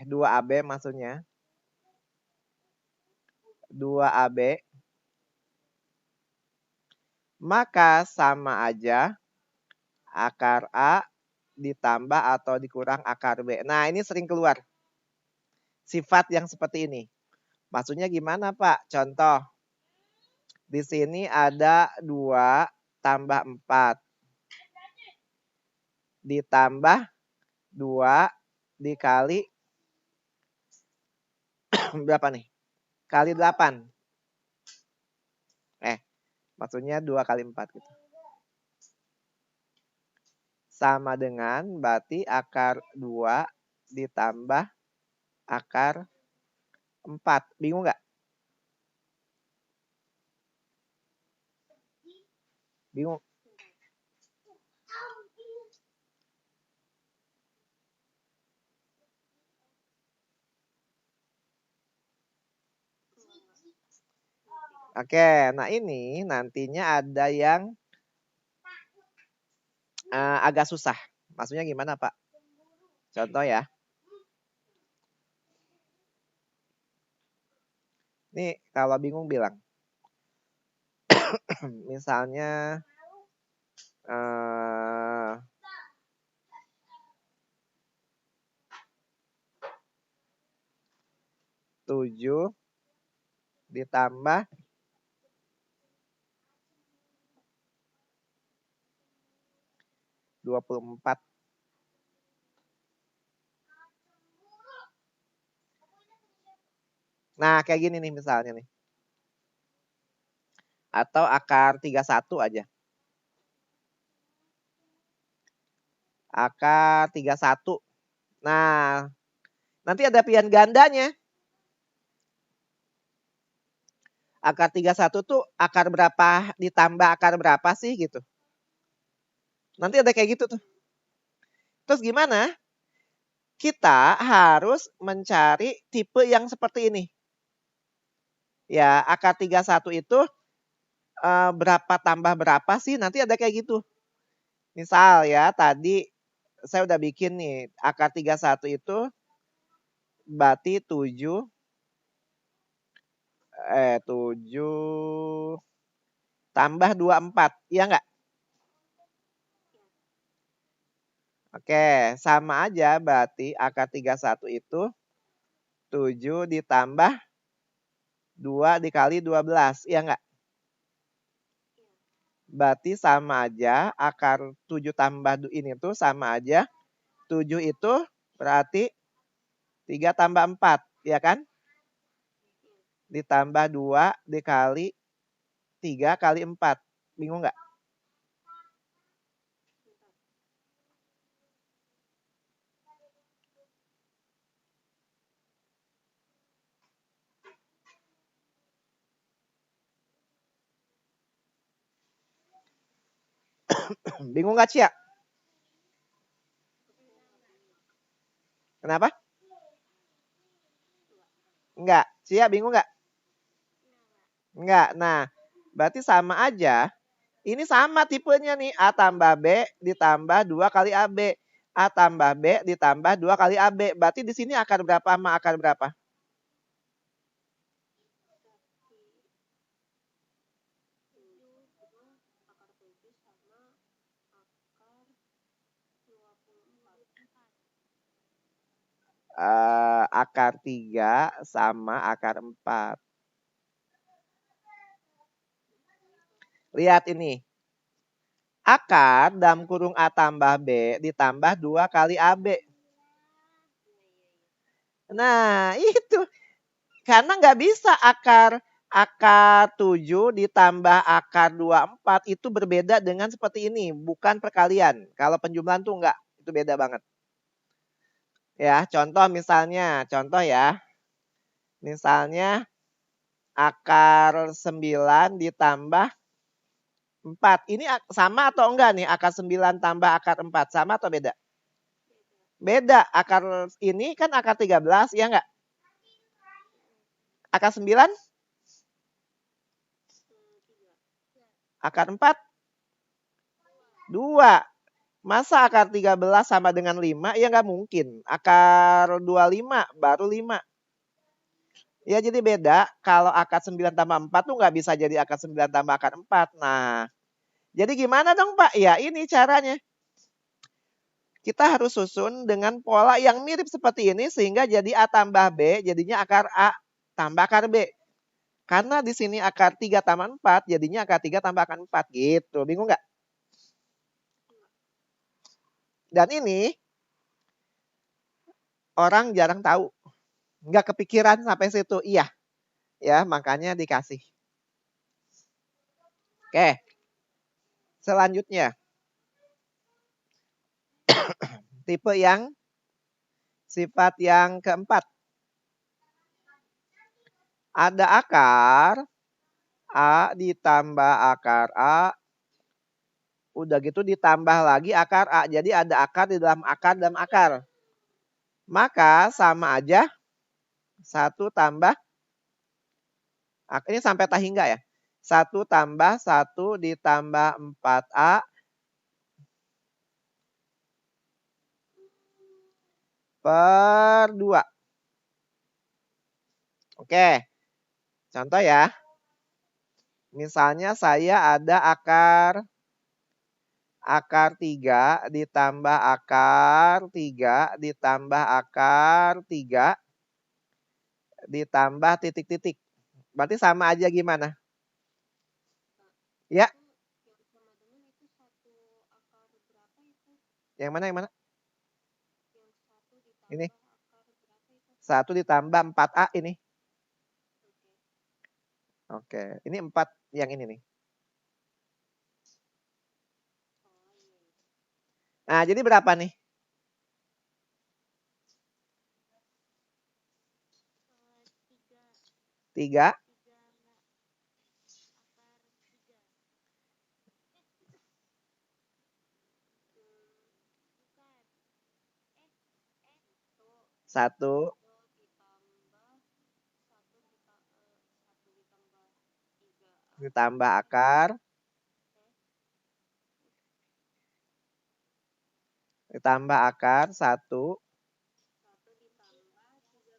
2AB maksudnya, 2AB, maka sama aja akar A ditambah atau dikurang akar B. Nah, ini sering keluar sifat yang seperti ini. Maksudnya gimana Pak? Contoh, di sini ada 2 tambah 4 ditambah 2 dikali berapa nih? Kali 8. Maksudnya 2 kali 4 gitu. Sama dengan berarti akar 2 ditambah akar 4. Bingung nggak? Bingung? Oke, nah ini nantinya ada yang agak susah. Maksudnya gimana Pak? Contoh ya. Nih kalau bingung bilang. Misalnya 7 ditambah 24. Nah, kayak gini nih misalnya nih. Atau akar 31 aja. Akar 31. Nah, nanti ada pilihan gandanya. Akar 31 tuh akar berapa ditambah akar berapa sih gitu. Nanti ada kayak gitu tuh. Terus gimana? Kita harus mencari tipe yang seperti ini. Ya, akar 31 itu berapa tambah berapa sih? Nanti ada kayak gitu. Misal ya, tadi saya udah bikin nih, akar 31 itu berarti 7 tambah 24, iya nggak? Oke, sama aja berarti akar 31 itu 7 ditambah 2 dikali 12, iya nggak? Berarti sama aja akar 7 tambah ini tuh sama aja. 7 itu berarti 3 tambah 4, ya kan? Ditambah 2 dikali 3 kali 4. Bingung nggak? Bingung nggak, Cia? Kenapa? Enggak. Cia bingung nggak? Enggak. Nah, berarti sama aja. Ini sama tipenya nih. A tambah B ditambah 2 kali AB. A tambah B ditambah 2 kali AB. Berarti di sini akar berapa sama akar berapa? Akar 3 sama akar 4. Lihat ini. Akar dalam kurung A tambah B ditambah 2 kali AB. Nah, itu. Karena nggak bisa akar 7 ditambah akar 24 itu berbeda dengan seperti ini. Bukan perkalian. Kalau penjumlahan tuh enggak. Itu beda banget. Ya, contoh misalnya. Contoh ya. Misalnya akar 9 ditambah 4. Ini sama atau enggak nih? Akar 9 tambah akar 4. Sama atau beda? Beda. Akar ini kan akar 13, ya enggak? Akar 9? Akar 4? 2. Masa akar 13 sama dengan 5? Ya enggak mungkin. Akar 25 baru 5. Ya jadi beda. Kalau akar 9 tambah 4 tuh enggak bisa jadi akar 9 tambah akar 4. Nah, jadi gimana dong Pak? Ya ini caranya. Kita harus susun dengan pola yang mirip seperti ini sehingga jadi A tambah B jadinya akar A tambah akar B. Karena di sini akar 3 tambah 4 jadinya akar 3 tambah akar 4 gitu. Bingung nggak? Dan ini orang jarang tahu. Nggak kepikiran sampai situ. Iya. Ya, makanya dikasih. Oke. Selanjutnya. Tipe yang sifat yang keempat. Ada akar A ditambah akar A. Udah gitu ditambah lagi akar A. Jadi ada akar di dalam akar dalam akar. Maka sama aja 1 tambah. Ini sampai tak hingga ya. 1 tambah 1 ditambah 4A per 2. Oke. Contoh ya. Misalnya saya ada akar 3 ditambah akar 3 ditambah akar 3 ditambah titik-titik. Berarti sama aja gimana? Ya. Yang mana? Yang mana? Ini. 1 ditambah 4A ini. Oke. Ini 4 yang ini nih. Nah, jadi berapa nih? 3. 1 ditambah akar. Ditambah akar 1.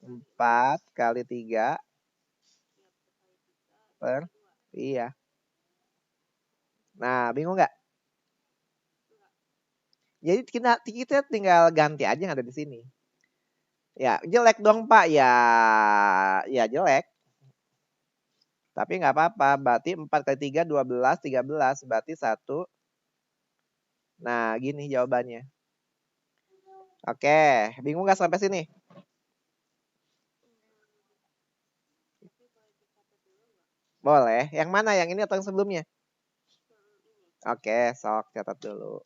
4 kali 3 per. Iya. Nah, bingung nggak? Jadi kita tinggal ganti aja yang ada di sini. Ya, jelek dong Pak. Ya jelek. Tapi nggak apa-apa. Berarti 4 kali 3, 12, 13. Berarti 1. Nah, gini jawabannya. Oke, bingung nggak sampai sini? Boleh. Yang mana? Yang ini atau yang sebelumnya? Oke, sok catat dulu.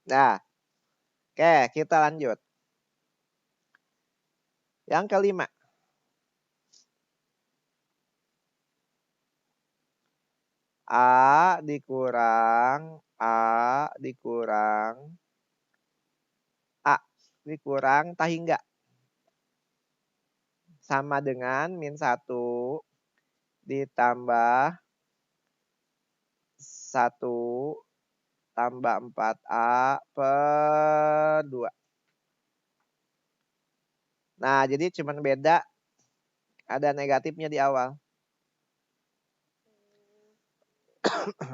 Nah, oke, kita lanjut. Yang kelima. A dikurang A dikurang tahingga. Sama dengan min 1 ditambah 1 tambah 4A per 2. Nah, jadi cuman beda ada negatifnya di awal.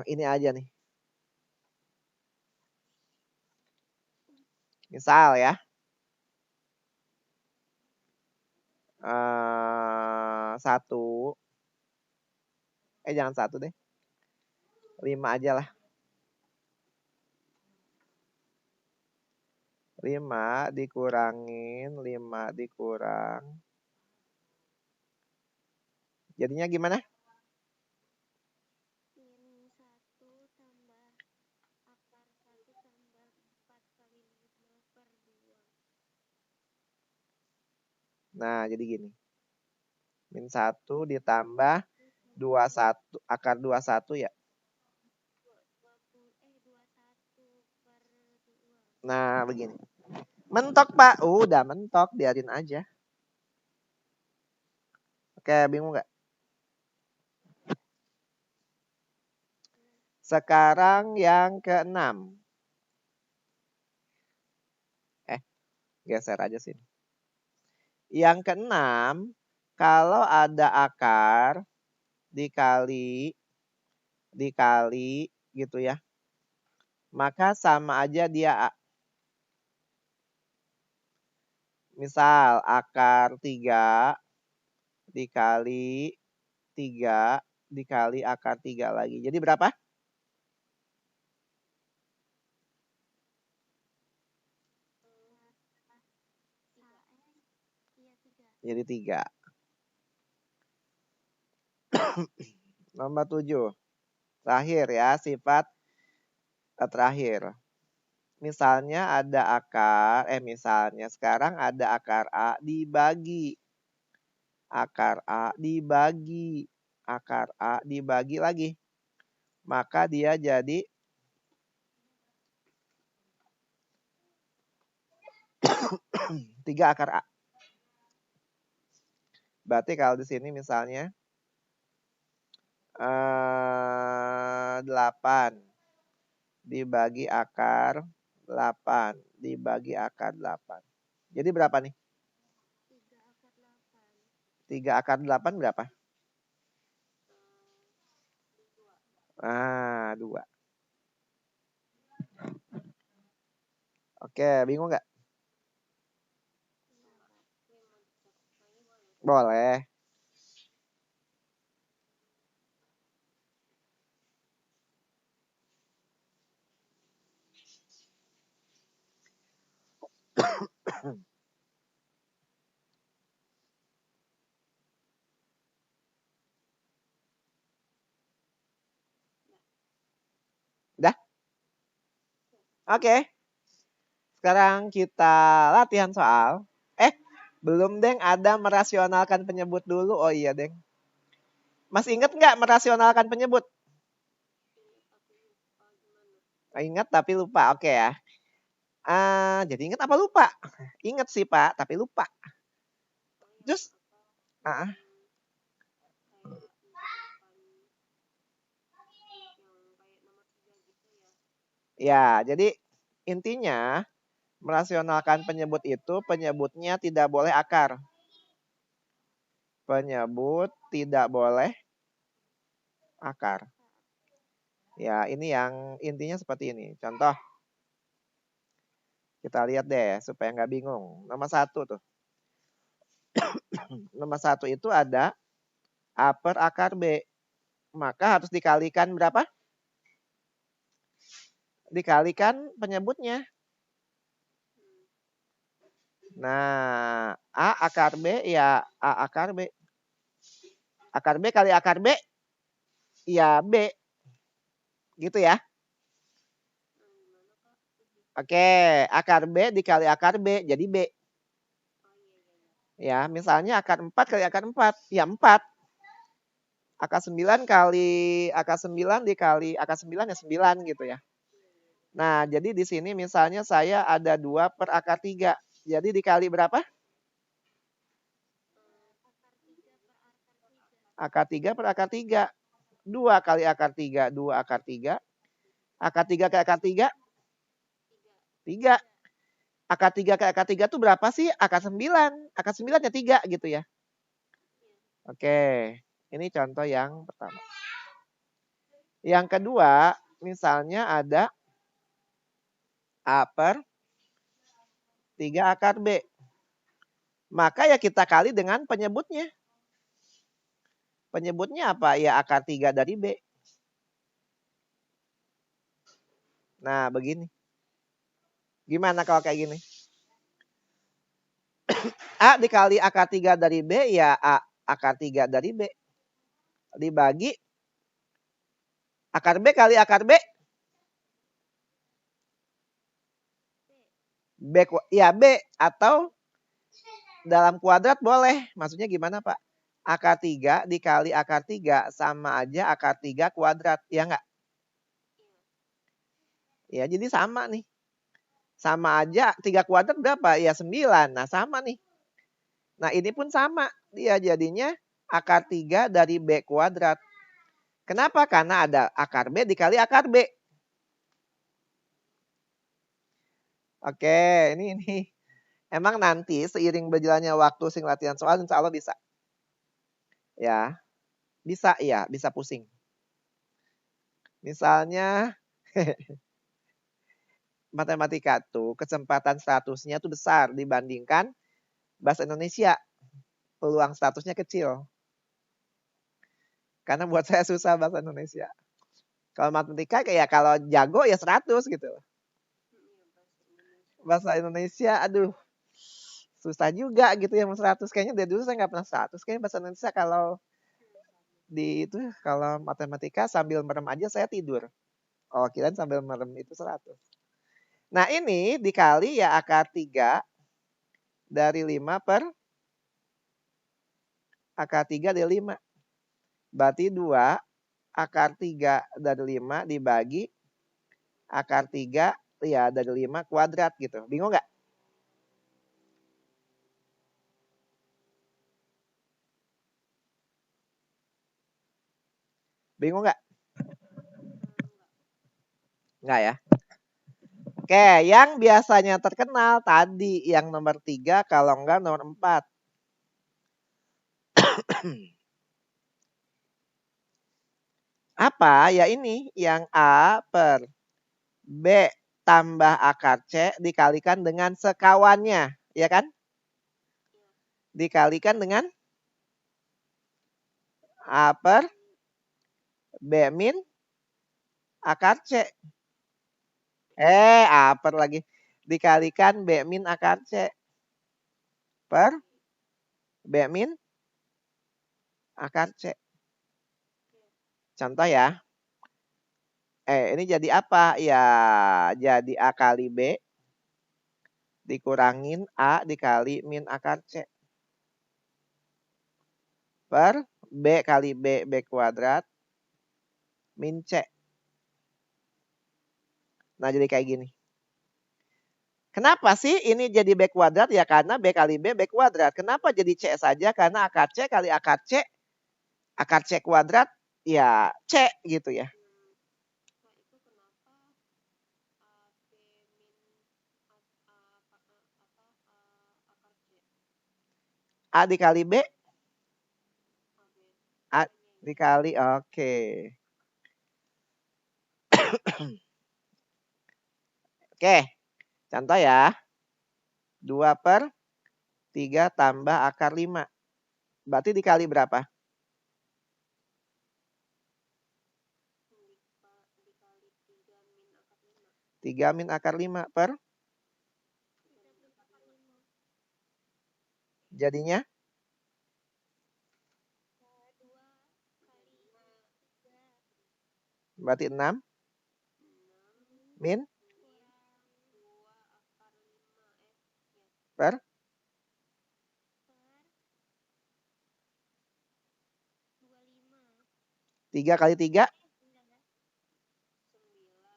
Ini aja nih. Misal ya. 1. Jangan 1 deh. 5 aja lah. 5 dikurangin 5 dikurang. Jadinya gimana? Nah, jadi gini. Min 1 ditambah 21 akar 21 ya. Nah, begini. Mentok, Pak. Udah mentok, biarin aja. Oke, bingung nggak? Sekarang yang ke-6. Geser aja sini. Yang ke-6, kalau ada akar dikali gitu ya. Maka sama aja dia. Misal akar 3 dikali 3 dikali akar 3 lagi. Jadi berapa? Jadi 3. Nomor 7. Terakhir ya, sifat terakhir. Misalnya ada akar, misalnya sekarang ada akar A dibagi. Akar A dibagi. Akar A dibagi lagi. Maka dia jadi 3 akar A. Berarti kalau di sini misalnya 8 dibagi akar 8 dibagi akar 8. Jadi berapa nih? 3 akar 8 berapa? 2. Oke, bingung nggak? Boleh. Udah? Oke. Sekarang kita latihan soal. Belum, Deng. Ada merasionalkan penyebut dulu. Oh iya, Deng. Masih ingat nggak merasionalkan penyebut? Ingat tapi lupa. Oke ya. Jadi ingat apa lupa? Ingat sih, Pak, tapi lupa. Terus, ya, jadi intinya merasionalkan penyebut itu penyebutnya tidak boleh akar. Penyebut tidak boleh akar. Ya, ini yang intinya seperti ini. Contoh, kita lihat deh supaya nggak bingung. Nomor 1 tuh. Nomor 1 itu ada A per akar B. Maka harus dikalikan berapa? Dikalikan penyebutnya. Nah, A akar B ya A akar B. Akar B kali akar B ya B. Gitu ya. Oke, akar B dikali akar B jadi B. Ya, misalnya akar 4 kali akar 4 ya 4. Akar 9 kali akar 9 dikali akar 9 ya 9 gitu ya. Nah, jadi di sini misalnya saya ada 2 per akar 3. Jadi dikali berapa? Akar 3 per akar 3. 2 kali akar 3, 2 akar 3. Akar 3 kali akar 3? 3. Akar 3 kali akar 3 itu berapa sih? Akar 9. Akar 9 ya 3 gitu ya. Oke, ini contoh yang pertama. Yang kedua, misalnya ada A per 3 akar B. Maka ya kita kali dengan penyebutnya. Penyebutnya apa? Ya akar 3 dari B. Nah, begini. Gimana kalau kayak gini? A dikali akar 3 dari B ya A akar 3 dari B. Dibagi akar B kali akar B. B ya B atau dalam kuadrat boleh. Maksudnya gimana, Pak? Akar 3 dikali akar 3 sama aja akar 3 kuadrat. Ya enggak? Ya, jadi sama nih. Sama aja 3 kuadrat berapa? Ya 9. Nah, sama nih. Nah, ini pun sama. Dia jadinya akar 3 dari B kuadrat. Kenapa? Karena ada akar B dikali akar B. Oke, ini. Emang nanti seiring berjalannya waktu sing latihan soal insya Allah bisa. Ya, bisa pusing. Misalnya matematika tuh kesempatan statusnya tuh besar dibandingkan bahasa Indonesia. Peluang statusnya kecil. Karena buat saya susah bahasa Indonesia. Kalau matematika kayak kalau jago ya 100 gitu. Bahasa Indonesia aduh susah juga gitu ya 100. Kayaknya dari dulu saya nggak pernah 100. Kayaknya bahasa Indonesia kalau kalau matematika sambil merem aja saya tidur. Oh, kirain sambil merem itu 100. Nah, ini dikali ya akar 3 dari 5 per akar 3 dari 5. Berarti 2 akar 3 dari 5 dibagi akar 3 ya dari 5 kuadrat gitu. Bingung nggak? Bingung nggak? Nggak ya? Oke, yang biasanya terkenal tadi yang nomor 3 kalau enggak nomor 4. Apa? Ya ini, yang A per B tambah akar C dikalikan dengan sekawannya, ya kan? Dikalikan dengan A per B min akar C. A per lagi. Dikalikan B min akar C per B min akar C. Contoh ya. Ini jadi apa? Ya, jadi A kali B dikurangin A dikali min akar C. Per B kali B kuadrat min C. Nah, jadi kayak gini. Kenapa sih ini jadi B kuadrat? Ya karena B kali B kuadrat. Kenapa jadi C saja? Karena akar C kali akar C kuadrat ya C gitu ya. A dikali B. A dikali, oke. Oke, contoh ya. 2 per 3 tambah akar 5. Berarti dikali berapa? 3 min akar 5 per? Jadinya? Berarti 6 min per? 3 kali 3?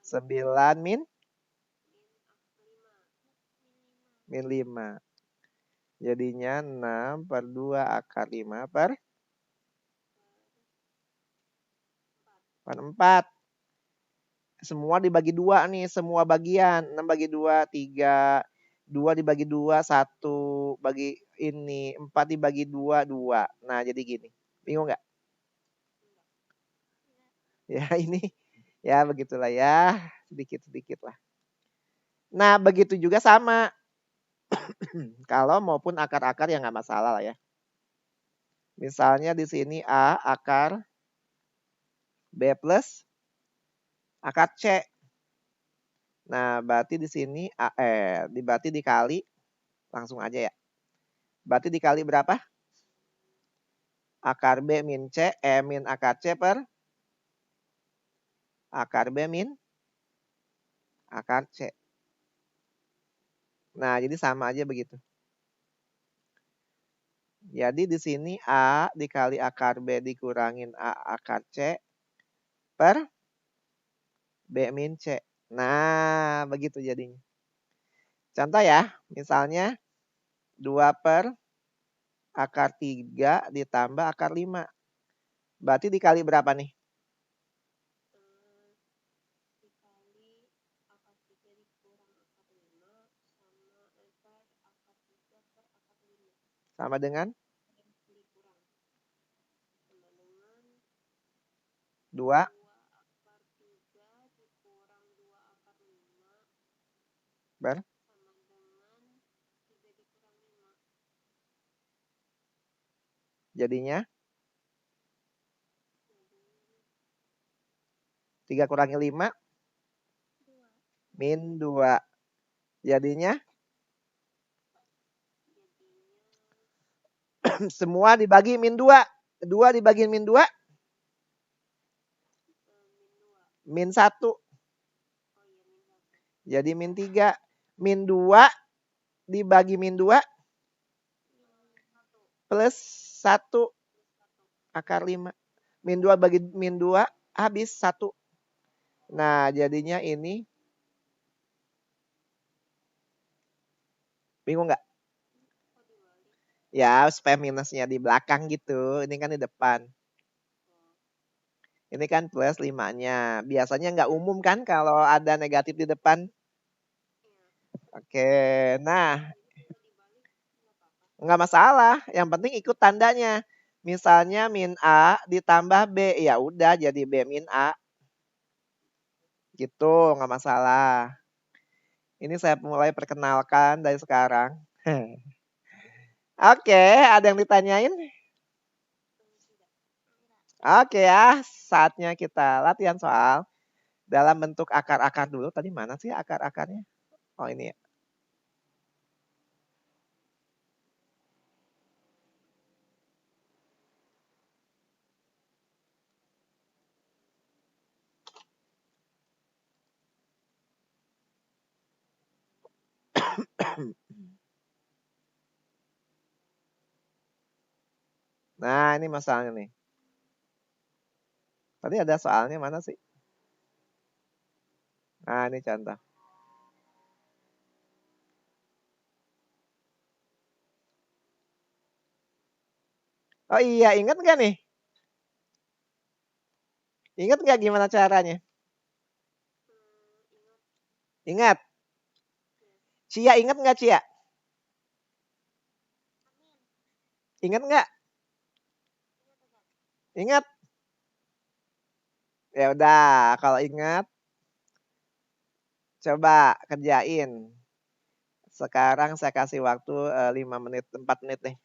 9 min 5. Jadinya 6 per 2 akar 5 per 4. Semua dibagi 2 nih, semua bagian. 6 bagi 2, 3. 2 dibagi 2, 1. Bagi ini, 4 dibagi 2, 2. Nah, jadi gini. Bingung nggak? Ya, ini. Ya, begitulah ya. Sedikit-sedikit lah. Nah, begitu juga sama. Kalau maupun akar-akar yang nggak masalah lah ya. Misalnya di sini A akar B plus akar C. Nah, berarti di sini berarti dikali langsung aja ya. Berarti dikali berapa? Akar B min C, min akar C per akar B min akar C. Nah, jadi sama aja begitu. Jadi di sini A dikali akar B dikurangin A akar C per B min C. Nah, begitu jadinya. Contoh ya, misalnya 2 per akar 3 ditambah akar 5. Berarti dikali berapa nih? Sama dengan 2 ber jadinya 3 kurangi 5 min 2. Jadinya semua dibagi min 2. 2 dibagi min 2 min 1. Jadi min 3. Min 2 dibagi min 2 plus 1 akar 5. Min 2 bagi min 2 habis 1. Nah, jadinya ini bingung nggak? Ya, supaya minusnya di belakang gitu. Ini kan di depan. Ini kan plus 5-nya. Biasanya nggak umum kan kalau ada negatif di depan. Oke, nah. Nggak masalah. Yang penting ikut tandanya. Misalnya min A ditambah B, ya udah jadi B min A. Gitu, nggak masalah. Ini saya mulai perkenalkan dari sekarang. Oke, ada yang ditanyain? Oke ya, saatnya kita latihan soal dalam bentuk akar-akar dulu. Tadi mana sih akar-akarnya? Oh ini ya. Nah ini masalahnya nih. Tadi ada soalnya mana sih? Nah ini contoh. Oh iya, ingat nggak nih? Ingat nggak gimana caranya? Ingat? Cia ingat nggak Cia? Ingat nggak? Ingat? Ya udah, kalau ingat coba kerjain. Sekarang saya kasih waktu 5 menit, 4 menit nih.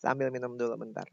Sambil minum dulu bentar.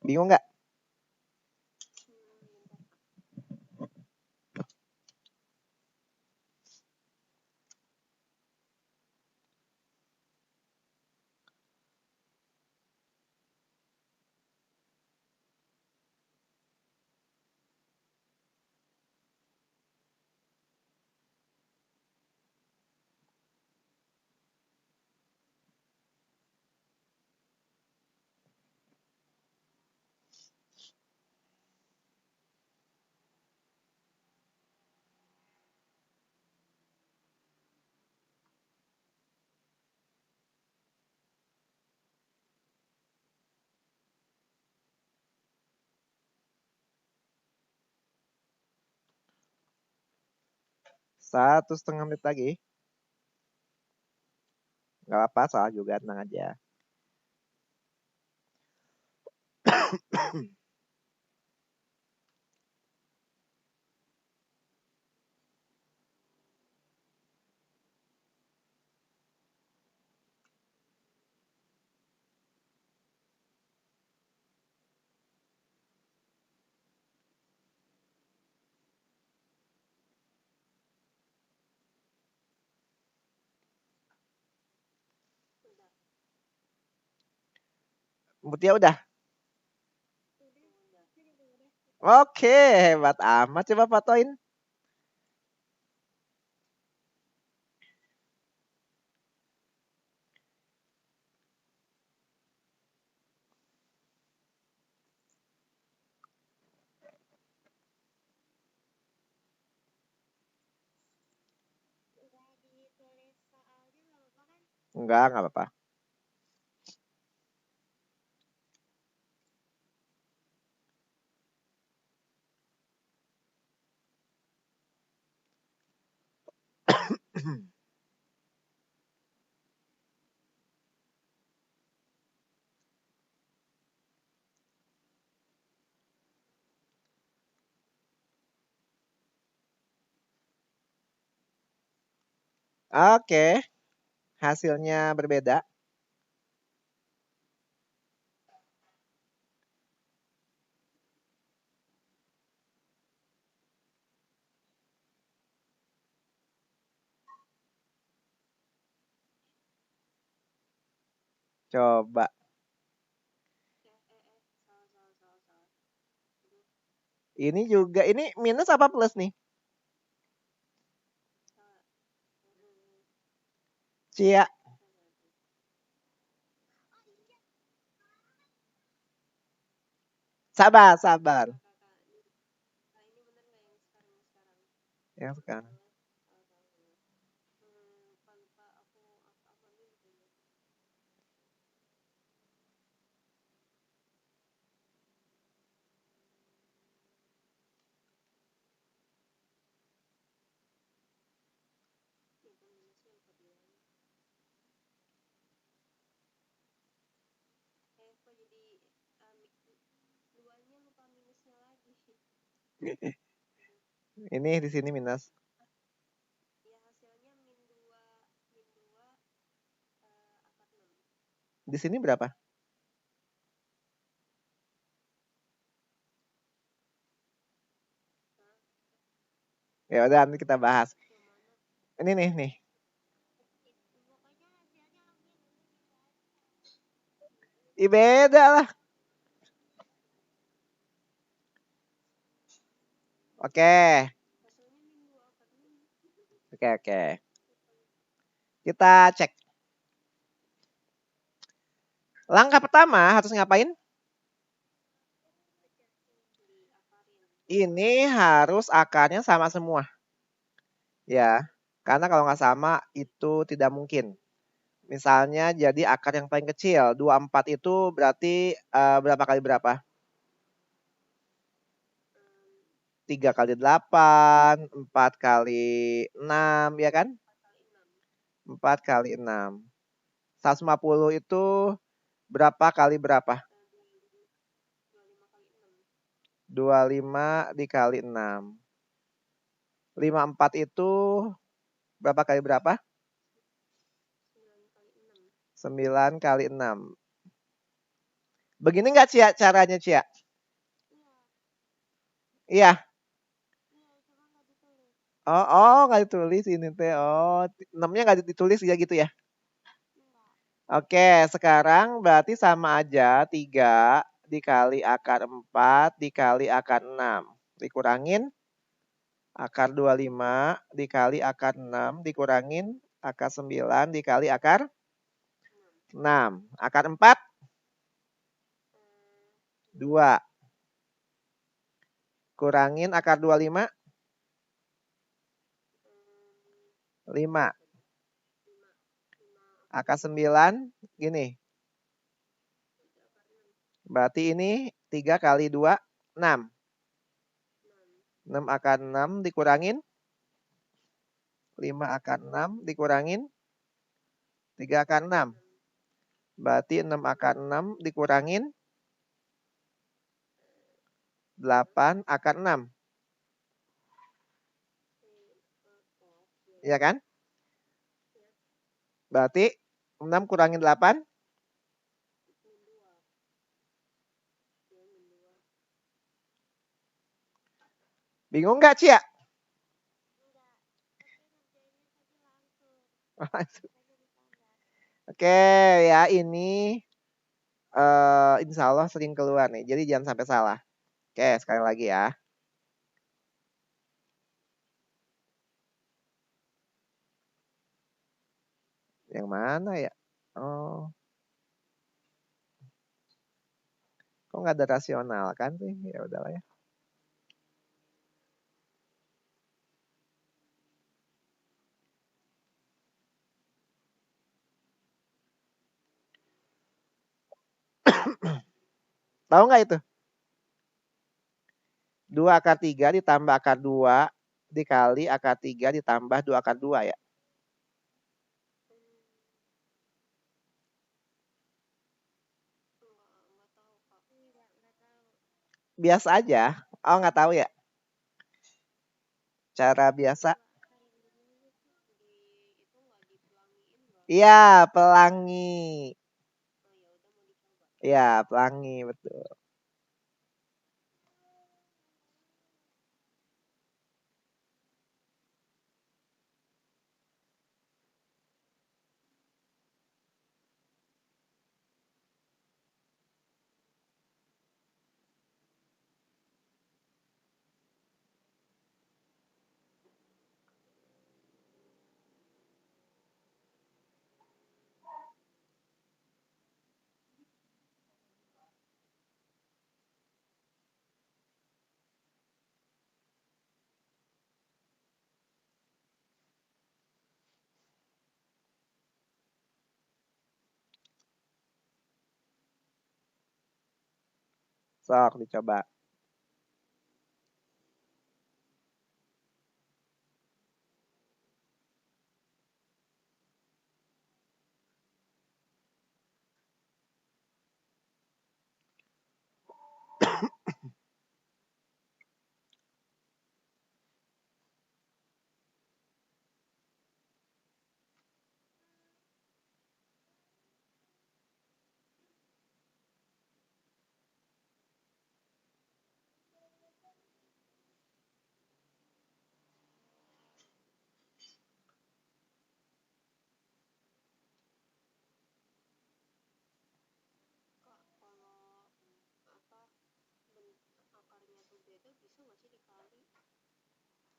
Bingung nggak? Satu setengah menit lagi. Nggak apa-apa, salah juga, tenang aja. Mutia udah? Oke, hebat amat. Coba fotoin. Enggak apa-apa. Oke, hasilnya berbeda. Coba. Ini juga, ini minus apa plus nih? Cia. Sabar, sabar. Yang sekarang. Ini di sini minus. Di sini berapa? Ya udah nanti kita bahas. Ini nih. Ih, beda lah. Oke. Oke. Kita cek. Langkah pertama harus ngapain? Ini harus akarnya sama semua. Ya, karena kalau nggak sama itu tidak mungkin. Misalnya jadi akar yang paling kecil, 24 itu berarti berapa kali berapa? 3 kali 8, 4 kali 6, ya kan? 4 kali 6. 150 itu berapa kali berapa? 25 dikali 6. 54 itu berapa kali berapa? 9 kali 6. Begini nggak Cia caranya Cia? Iya. Oh, nggak ditulis ini teh. Oh, 6-nya nggak ditulis ya gitu ya? Oke, sekarang berarti sama aja 3 dikali akar 4 dikali akar 6. Dikurangin akar 25 dikali akar 6 dikurangin akar 9 dikali akar 6. Akar 4 2. Kurangin akar 25 5. Akar 9 gini. Berarti ini 3 kali 2 6. 6 akar 6 dikurangin 5 akar 6 dikurangin 3 akar 6. Berarti 6 akar 6 dikurangin 8 akar 6. Iya kan? Berarti 6 kurangin 8. Bingung nggak Cia? Oke ya ini insya Allah sering keluar nih. Jadi jangan sampai salah. Oke sekali lagi ya. Yang mana ya? Oh. Kok nggak ada rasional kan sih? Ya udahlah ya. Tahu nggak itu? 2 akar 3 ditambah akar 2 dikali akar 3 ditambah 2 akar 2 ya. Biasa aja. Oh, nggak tahu ya? Cara biasa. Iya, pelangi. Iya, pelangi, betul. Sok dicoba.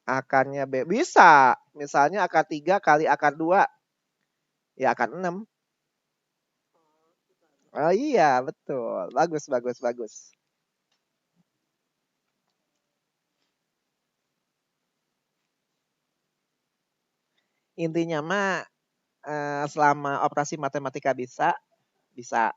Akarnya B. Bisa. Misalnya akar 3 kali akar 2. Ya akar 6. Oh iya, betul. Bagus, bagus, bagus. Intinya mah selama operasi matematika bisa, bisa.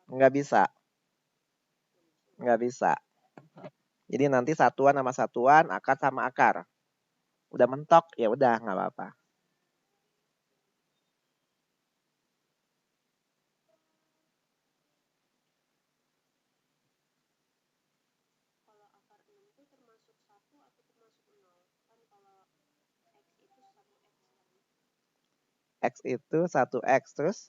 Nggak bisa. Nggak bisa. Jadi nanti satuan sama satuan, akar sama akar. Udah mentok, ya udah nggak apa-apa. X itu 1X terus.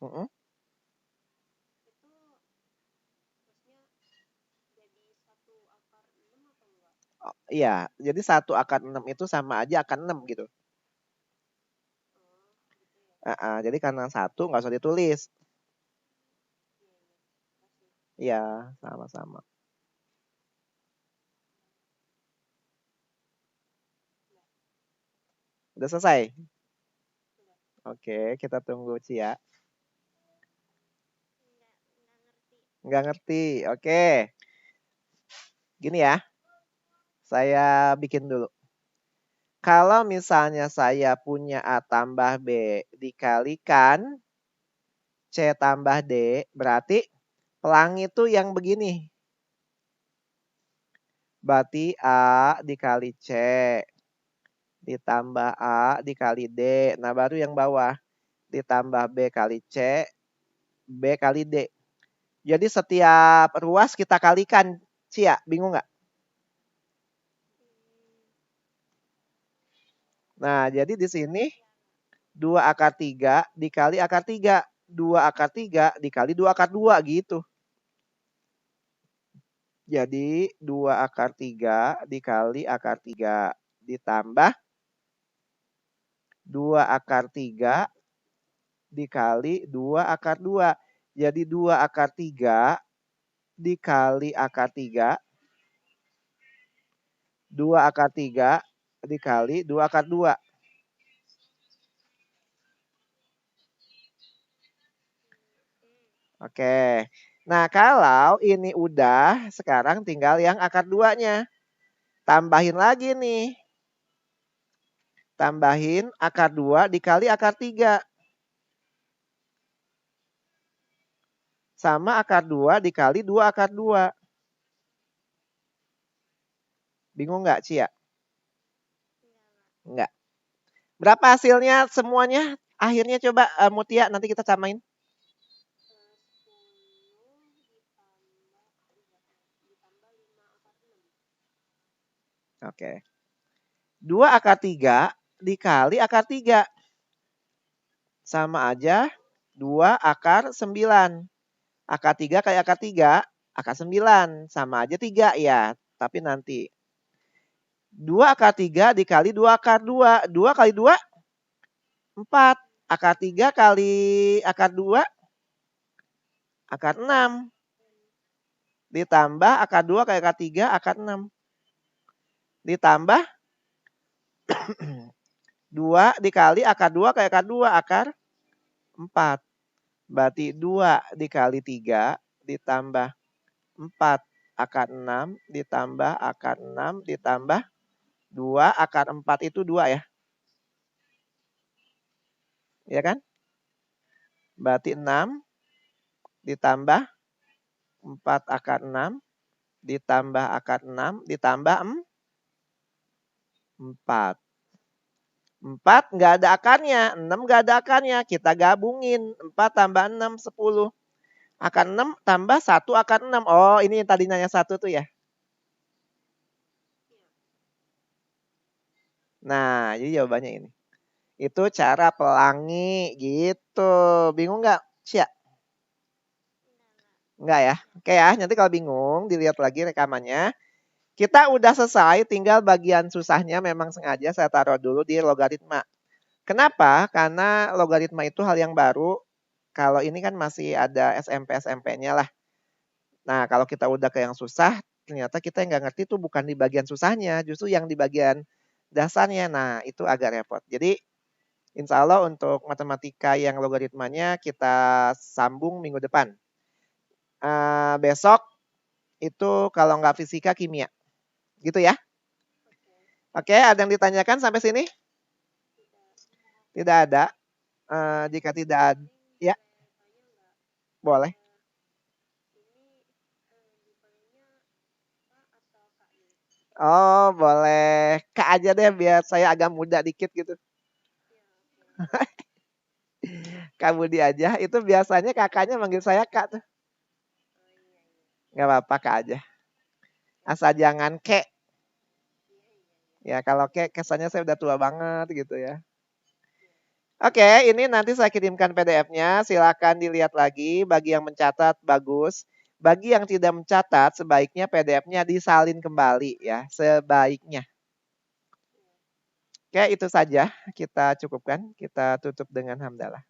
Mm-mm. Oh, iya, jadi 1 akar 6 itu sama aja akar 6 gitu. Jadi karena 1 nggak usah ditulis. Iya, sama-sama. Udah selesai? Oke, kita tunggu Cia. Nggak ngerti. Oke. Gini ya, saya bikin dulu. Kalau misalnya saya punya A tambah B dikalikan C tambah D, berarti pelangi itu yang begini. Berarti A dikali C ditambah A dikali D. Nah, baru yang bawah ditambah B kali C, B kali D. Jadi setiap ruas kita kalikan. Cia, bingung nggak? Nah, jadi di sini 2 akar 3 dikali akar 3. 2 akar 3 dikali 2 akar 2 gitu. Jadi 2 akar 3 dikali akar 3 ditambah 2 akar 3 dikali 2 akar 2. Jadi 2 akar 3 dikali akar 3. 2 akar 3 dikali 2 akar 2. Oke. Nah, kalau ini udah, sekarang tinggal yang akar 2-nya. Tambahin lagi nih. Tambahin akar 2 dikali akar 3. Sama akar 2 dikali 2 akar 2. Bingung nggak, Cia? Enggak. Berapa hasilnya semuanya? Akhirnya coba Mutia, nanti kita samain. Oke. 2 akar 3 dikali akar 3. Sama aja 2 akar 9. Akar 3 kali akar 3, akar 9. Sama aja 3 ya. Tapi nanti. 2 akar 3 dikali 2 akar 2. 2 kali 2, 4. Akar 3 kali akar 2, akar 6. Ditambah akar 2 kali akar 3, akar 6. Ditambah 2 dikali akar 2 kali akar 2, akar 4. Berarti 2 dikali 3 ditambah 4 akar 6 ditambah akar 6 ditambah 2 akar 4 itu 2 ya. Ya kan? Berarti 6 ditambah 4 akar 6 ditambah akar 6 ditambah 4. 4 nggak ada akarnya, 6 nggak ada akarnya. Kita gabungin 4 tambah 6, 10. Akar 6 tambah 1 akar 6. Oh, ini yang tadi nanya 1 tuh ya. Nah, jadi jawabannya ini. Itu cara pelangi gitu. Bingung nggak, Cia? Enggak ya? Oke ya, nanti kalau bingung dilihat lagi rekamannya. Kita udah selesai, tinggal bagian susahnya memang sengaja saya taruh dulu di logaritma. Kenapa? Karena logaritma itu hal yang baru. Kalau ini kan masih ada SMP-SMP-nya lah. Nah, kalau kita udah ke yang susah, ternyata kita nggak ngerti tuh bukan di bagian susahnya, justru yang di bagian dasarnya. Nah, itu agak repot. Jadi, insya Allah untuk matematika yang logaritmanya kita sambung minggu depan. Besok itu kalau nggak fisika, kimia. Gitu ya. Oke, ada yang ditanyakan sampai sini? Tidak ada. Jika tidak ada, ya boleh. Oh, boleh. Kak aja deh biar saya agak muda dikit gitu. Kak Budi aja. Itu biasanya kakaknya manggil saya Kak tuh. Nggak apa-apa Kak aja. Asal jangan kek. Ya kalau kek kesannya saya udah tua banget gitu ya. Oke, ini nanti saya kirimkan PDF-nya. Silakan dilihat lagi. Bagi yang mencatat bagus. Bagi yang tidak mencatat, sebaiknya PDF-nya disalin kembali ya. Sebaiknya. Oke, itu saja kita cukupkan. Kita tutup dengan hamdalah.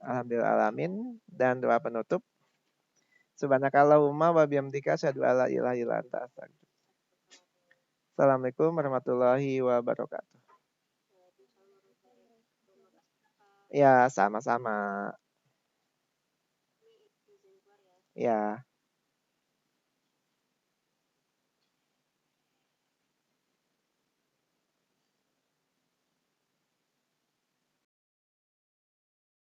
Alhamdulillah alamin. Dan doa penutup. Subhanakallahumma wa bihamdika asyhadu alla ilaha illa anta astaghfiruka. Assalamualaikum warahmatullahi wabarakatuh. Ya, sama-sama. Ya.